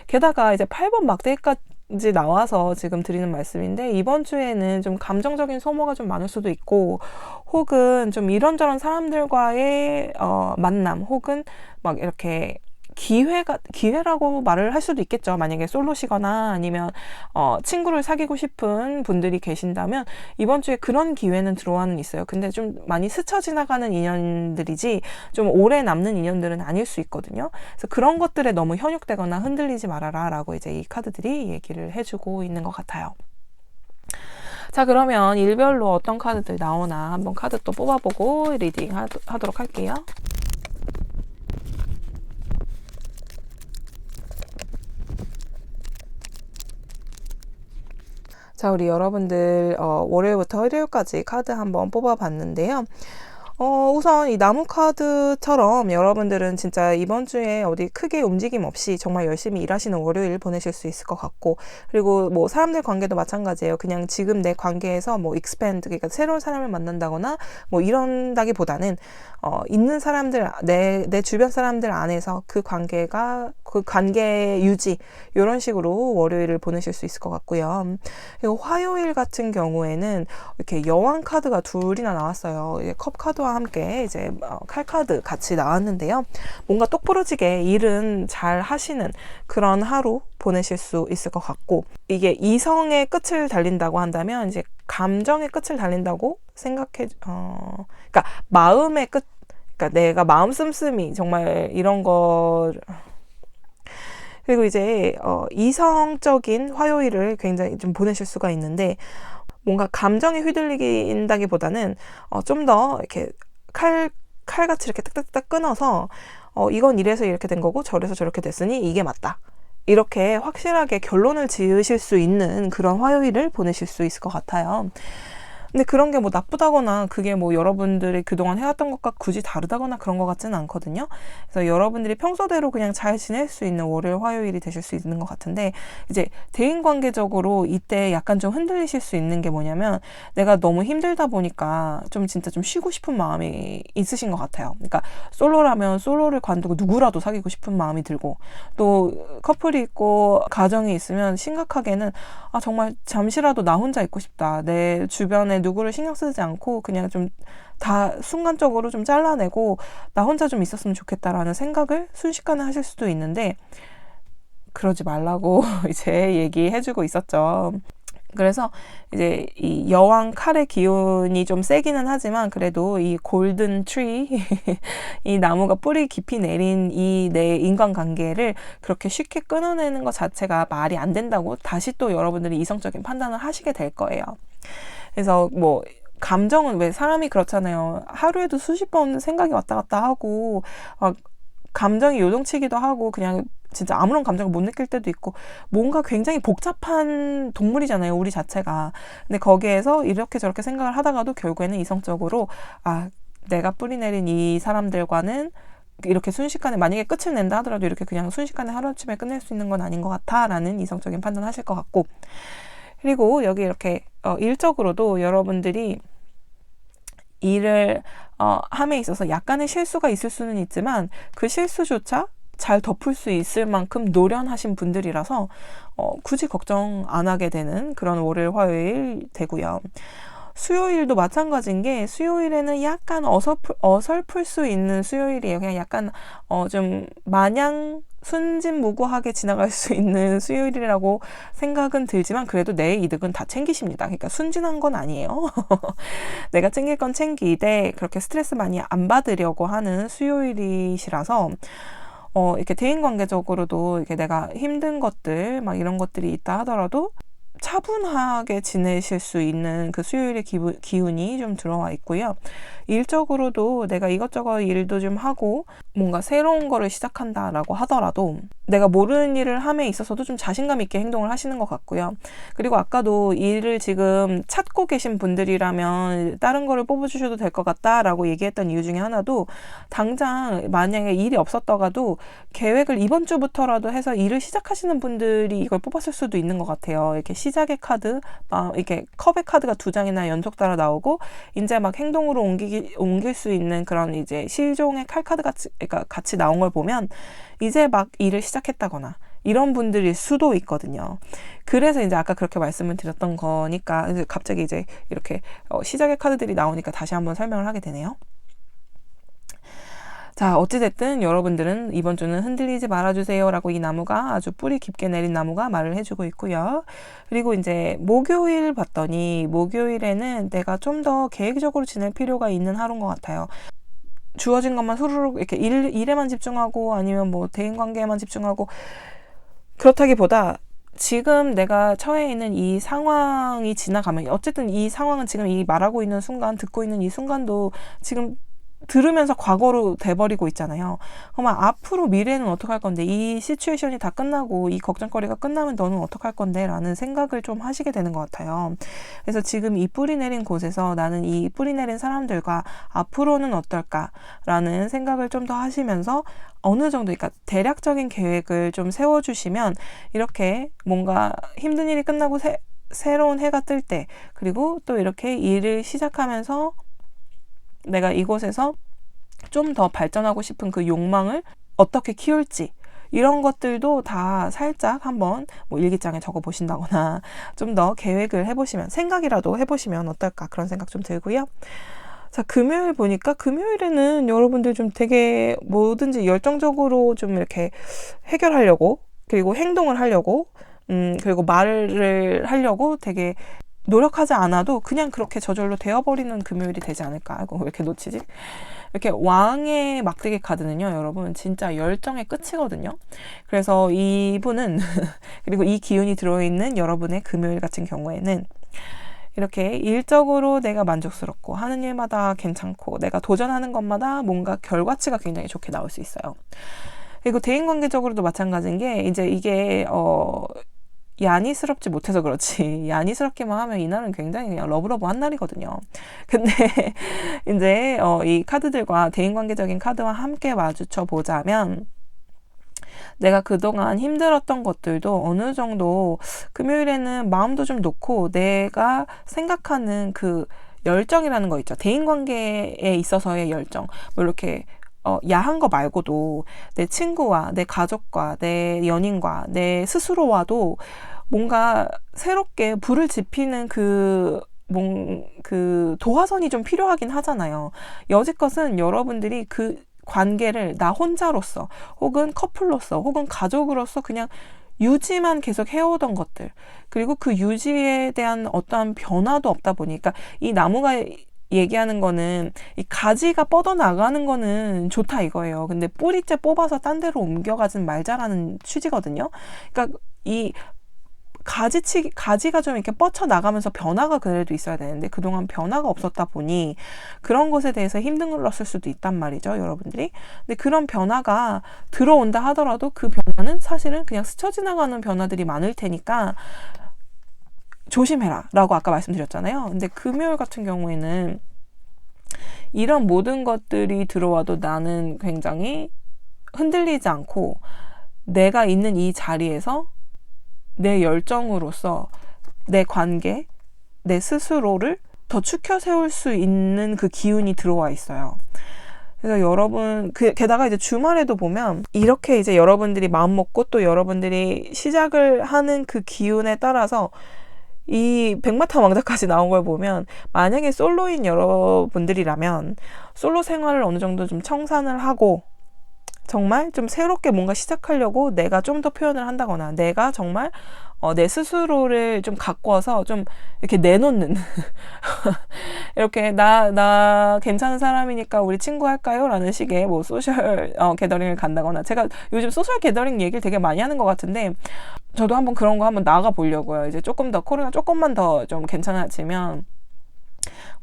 게다가 이제 8번 막대기까지 나와서 지금 드리는 말씀인데, 이번 주에는 좀 감정적인 소모가 좀 많을 수도 있고, 혹은 좀 이런저런 사람들과의 만남, 혹은 막 이렇게 기회라고 말을 할 수도 있겠죠. 만약에 솔로시거나 아니면 친구를 사귀고 싶은 분들이 계신다면 이번 주에 그런 기회는 들어와는 있어요. 근데 좀 많이 스쳐 지나가는 인연들이지 좀 오래 남는 인연들은 아닐 수 있거든요. 그래서 그런 것들에 너무 현혹되거나 흔들리지 말아라 라고 이제 이 카드들이 얘기를 해주고 있는 것 같아요. 자, 그러면 일별로 어떤 카드들 나오나 한번 카드 또 뽑아보고 리딩 하도록 할게요. 자, 우리 여러분들 월요일부터 일요일까지 카드 한번 뽑아봤는데요. 우선 이 나무 카드처럼 여러분들은 진짜 이번 주에 어디 크게 움직임 없이 정말 열심히 일하시는 월요일 보내실 수 있을 것 같고, 그리고 뭐 사람들 관계도 마찬가지예요. 그냥 지금 내 관계에서 뭐 expand, 그러니까 새로운 사람을 만난다거나 뭐 이런다기보다는 있는 사람들, 내 주변 사람들 안에서 그 관계 유지, 이런 식으로 월요일을 보내실 수 있을 것 같고요. 그리고 화요일 같은 경우에는 이렇게 여왕 카드가 둘이나 나왔어요. 컵 카드와 함께 이제 칼 카드 같이 나왔는데요. 뭔가 똑부러지게 일은 잘 하시는 그런 하루 보내실 수 있을 것 같고, 이게 이성의 끝을 달린다고 한다면 이제 감정의 끝을 달린다고 그러니까 마음의 끝, 그러니까 내가 마음 씀씀이 정말 이런 거. 그리고 이제 이성적인 화요일을 굉장히 좀 보내실 수가 있는데, 뭔가 감정에 휘둘린다기보다는 좀 더 이렇게 칼같이 이렇게 딱딱딱 끊어서 이건 이래서 이렇게 된 거고 저래서 저렇게 됐으니 이게 맞다, 이렇게 확실하게 결론을 지으실 수 있는 그런 화요일을 보내실 수 있을 것 같아요. 근데 그런 게 뭐 나쁘다거나 그게 뭐 여러분들이 그동안 해왔던 것과 굳이 다르다거나 그런 것 같지는 않거든요. 그래서 여러분들이 평소대로 그냥 잘 지낼 수 있는 월요일, 화요일이 되실 수 있는 것 같은데, 이제 대인관계적으로 이때 약간 좀 흔들리실 수 있는 게 뭐냐면, 내가 너무 힘들다 보니까 좀 진짜 좀 쉬고 싶은 마음이 있으신 것 같아요. 그러니까 솔로라면 솔로를 관두고 누구라도 사귀고 싶은 마음이 들고, 또 커플이 있고 가정이 있으면 심각하게는 정말 잠시라도 나 혼자 있고 싶다. 내 주변에 누구를 신경 쓰지 않고 그냥 좀 다 순간적으로 좀 잘라내고 나 혼자 좀 있었으면 좋겠다라는 생각을 순식간에 하실 수도 있는데, 그러지 말라고 이제 얘기해주고 있었죠. 그래서 이제 이 여왕 칼의 기운이 좀 세기는 하지만, 그래도 이 골든 트리 이 나무가 뿌리 깊이 내린 이 내 인간관계를 그렇게 쉽게 끊어내는 것 자체가 말이 안 된다고 다시 또 여러분들이 이성적인 판단을 하시게 될 거예요. 그래서 뭐 감정은 왜 사람이 그렇잖아요. 하루에도 수십 번 생각이 왔다 갔다 하고 감정이 요동치기도 하고 그냥 진짜 아무런 감정을 못 느낄 때도 있고, 뭔가 굉장히 복잡한 동물이잖아요, 우리 자체가. 근데 거기에서 이렇게 저렇게 생각을 하다가도 결국에는 이성적으로 내가 뿌리내린 이 사람들과는 이렇게 순식간에, 만약에 끝을 낸다 하더라도 이렇게 그냥 순식간에 하루아침에 끝낼 수 있는 건 아닌 것 같아 라는 이성적인 판단 하실 것 같고, 그리고 여기 이렇게 일적으로도 여러분들이 일을 함에 있어서 약간의 실수가 있을 수는 있지만 그 실수조차 잘 덮을 수 있을 만큼 노련하신 분들이라서 굳이 걱정 안 하게 되는 그런 월요일, 화요일 되고요. 수요일도 마찬가지인 게, 수요일에는 약간 어설플 수 있는 수요일이에요. 그냥 약간 좀 마냥 순진무구하게 지나갈 수 있는 수요일이라고 생각은 들지만, 그래도 내 이득은 다 챙기십니다. 그러니까 순진한 건 아니에요. 내가 챙길 건 챙기되 그렇게 스트레스 많이 안 받으려고 하는 수요일이시라서 이렇게 대인관계적으로도 이렇게 내가 힘든 것들 막 이런 것들이 있다 하더라도 차분하게 지내실 수 있는 그 수요일의 기운이 좀 들어와 있고요. 일적으로도 내가 이것저것 일도 좀 하고 뭔가 새로운 거를 시작한다라고 하더라도 내가 모르는 일을 함에 있어서도 좀 자신감 있게 행동을 하시는 것 같고요. 그리고 아까도 일을 지금 찾고 계신 분들이라면 다른 거를 뽑아주셔도 될 것 같다라고 얘기했던 이유 중에 하나도 당장 만약에 일이 없었더라도 계획을 이번 주부터라도 해서 일을 시작하시는 분들이 이걸 뽑았을 수도 있는 것 같아요. 이렇게 시작의 카드, 이렇게 컵의 카드가 2장이나 연속 따라 나오고 이제 막 행동으로 옮길 수 있는 그런 이제 실종의 칼카드 같이 나온 걸 보면 이제 막 일을 시작했다거나 이런 분들일 수도 있거든요. 그래서 이제 아까 그렇게 말씀을 드렸던 거니까 이제 갑자기 이제 이렇게 시작의 카드들이 나오니까 다시 한번 설명을 하게 되네요. 자, 어찌됐든 여러분들은 이번 주는 흔들리지 말아주세요 라고 이 나무가 아주 뿌리 깊게 내린 나무가 말을 해주고 있고요. 그리고 이제 목요일 봤더니 목요일에는 내가 좀 더 계획적으로 지낼 필요가 있는 하루인 것 같아요. 주어진 것만 수르륵 이렇게 일에만 집중하고 아니면 뭐 대인관계에만 집중하고 그렇다기보다 지금 내가 처해 있는 이 상황이 지나가면 어쨌든 이 상황은 지금 이 말하고 있는 순간 듣고 있는 이 순간도 지금 들으면서 과거로 돼버리고 있잖아요. 그러면 앞으로 미래는 어떡할 건데 이 시츄에이션이 다 끝나고 이 걱정거리가 끝나면 너는 어떡할 건데 라는 생각을 좀 하시게 되는 것 같아요. 그래서 지금 이 뿌리 내린 곳에서 나는 이 뿌리 내린 사람들과 앞으로는 어떨까 라는 생각을 좀 더 하시면서 어느 정도 그러니까 대략적인 계획을 좀 세워주시면 이렇게 뭔가 힘든 일이 끝나고 새로운 해가 뜰 때 그리고 또 이렇게 일을 시작하면서 내가 이곳에서 좀 더 발전하고 싶은 그 욕망을 어떻게 키울지 이런 것들도 다 살짝 한번 뭐 일기장에 적어 보신다거나 좀 더 계획을 해보시면 생각이라도 해보시면 어떨까 그런 생각 좀 들고요. 자, 금요일 보니까 금요일에는 여러분들 좀 되게 뭐든지 열정적으로 좀 이렇게 해결하려고 그리고 행동을 하려고 그리고 말을 하려고 되게 노력하지 않아도 그냥 그렇게 저절로 되어버리는 금요일이 되지 않을까. 아이고, 왜 이렇게 놓치지? 이렇게 왕의 막대기 카드는요, 여러분, 진짜 열정의 끝이거든요. 그래서 이분은, 그리고 이 기운이 들어있는 여러분의 금요일 같은 경우에는 이렇게 일적으로 내가 만족스럽고 하는 일마다 괜찮고 내가 도전하는 것마다 뭔가 결과치가 굉장히 좋게 나올 수 있어요. 그리고 대인관계적으로도 마찬가지인 게 이제 이게 야니스럽지 못해서 그렇지 야니스럽게만 하면 이날은 굉장히 그냥 러브러브한 날이거든요. 근데 이제 이 카드들과 대인관계적인 카드와 함께 마주쳐 보자면 내가 그동안 힘들었던 것들도 어느 정도 금요일에는 마음도 좀 놓고 내가 생각하는 그 열정이라는 거 있죠. 대인관계에 있어서의 열정. 뭐 이렇게 야한 거 말고도 내 친구와 내 가족과 내 연인과 내 스스로와도 뭔가 새롭게 불을 지피는 그 도화선이 좀 필요하긴 하잖아요. 여지껏은 여러분들이 그 관계를 나 혼자로서 혹은 커플로서 혹은 가족으로서 그냥 유지만 계속 해오던 것들 그리고 그 유지에 대한 어떠한 변화도 없다 보니까 이 나무가 얘기하는 거는 이 가지가 뻗어나가는 거는 좋다 이거예요. 근데 뿌리째 뽑아서 딴 데로 옮겨가진 말자라는 취지거든요. 그러니까 이 가지가 좀 이렇게 뻗쳐나가면서 변화가 그래도 있어야 되는데 그동안 변화가 없었다 보니 그런 것에 대해서 힘들었을 수도 있단 말이죠, 여러분들이. 근데 그런 변화가 들어온다 하더라도 그 변화는 사실은 그냥 스쳐 지나가는 변화들이 많을 테니까 조심해라 라고 아까 말씀드렸잖아요. 근데 금요일 같은 경우에는 이런 모든 것들이 들어와도 나는 굉장히 흔들리지 않고 내가 있는 이 자리에서 내 열정으로서 내 관계, 내 스스로를 더 추켜 세울 수 있는 그 기운이 들어와 있어요. 그래서 여러분, 게다가 이제 주말에도 보면 이렇게 이제 여러분들이 마음 먹고 또 여러분들이 시작을 하는 그 기운에 따라서 이 백마탄 왕자까지 나온 걸 보면 만약에 솔로인 여러분들이라면 솔로 생활을 어느 정도 좀 청산을 하고 정말 좀 새롭게 뭔가 시작하려고 내가 좀 더 표현을 한다거나 내가 정말 내 스스로를 좀 가꿔서 좀 이렇게 내놓는 이렇게 나 괜찮은 사람이니까 우리 친구 할까요? 라는 식의 뭐 소셜 게더링을 간다거나, 제가 요즘 소셜 게더링 얘기를 되게 많이 하는 것 같은데 저도 한번 그런 거 한번 나가 보려고요. 이제 조금 더 코로나 조금만 더 좀 괜찮아지면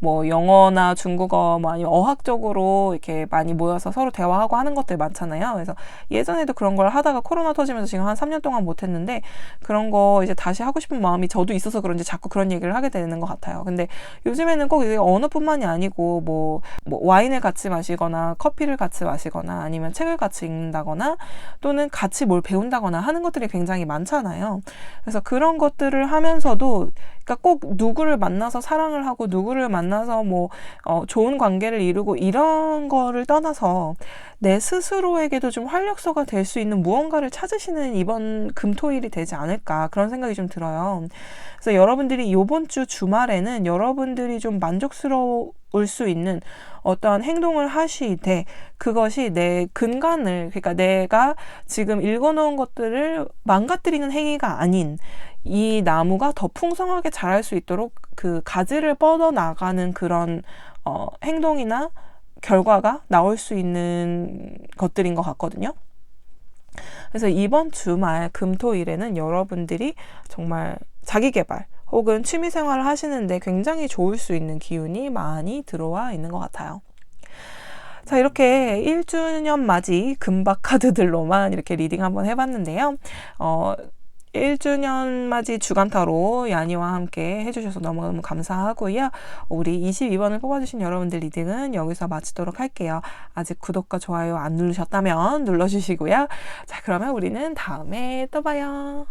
뭐 영어나 중국어 뭐 아니면 어학적으로 이렇게 많이 모여서 서로 대화하고 하는 것들 많잖아요. 그래서 예전에도 그런 걸 하다가 코로나 터지면서 지금 한 3년 동안 못 했는데, 그런 거 이제 다시 하고 싶은 마음이 저도 있어서 그런지 자꾸 그런 얘기를 하게 되는 것 같아요. 근데 요즘에는 꼭 이게 언어뿐만이 아니고 뭐 와인을 같이 마시거나 커피를 같이 마시거나 아니면 책을 같이 읽는다거나 또는 같이 뭘 배운다거나 하는 것들이 굉장히 많잖아요. 그래서 그런 것들을 하면서도, 그러니까 꼭 누구를 만나서 사랑을 하고 누구를 만나서 뭐 좋은 관계를 이루고 이런 거를 떠나서 내 스스로에게도 좀 활력소가 될 수 있는 무언가를 찾으시는 이번 금토일이 되지 않을까, 그런 생각이 좀 들어요. 그래서 여러분들이 이번 주 주말에는 여러분들이 좀 만족스러울 수 있는 어떠한 행동을 하시되, 그것이 내 근간을, 그러니까 내가 지금 읽어놓은 것들을 망가뜨리는 행위가 아닌 이 나무가 더 풍성하게 자랄 수 있도록 그 가지를 뻗어나가는 그런 행동이나 결과가 나올 수 있는 것들인 것 같거든요. 그래서 이번 주말 금토일에는 여러분들이 정말 자기계발 혹은 취미생활을 하시는데 굉장히 좋을 수 있는 기운이 많이 들어와 있는 것 같아요. 자, 이렇게 1주년 맞이 금박 카드들로만 이렇게 리딩 한번 해봤는데요. 1주년 맞이 주간타로 야니와 함께 해주셔서 너무너무 감사하고요. 우리 22번을 뽑아주신 여러분들 리딩은 여기서 마치도록 할게요. 아직 구독과 좋아요 안 누르셨다면 눌러주시고요. 자, 그러면 우리는 다음에 또 봐요.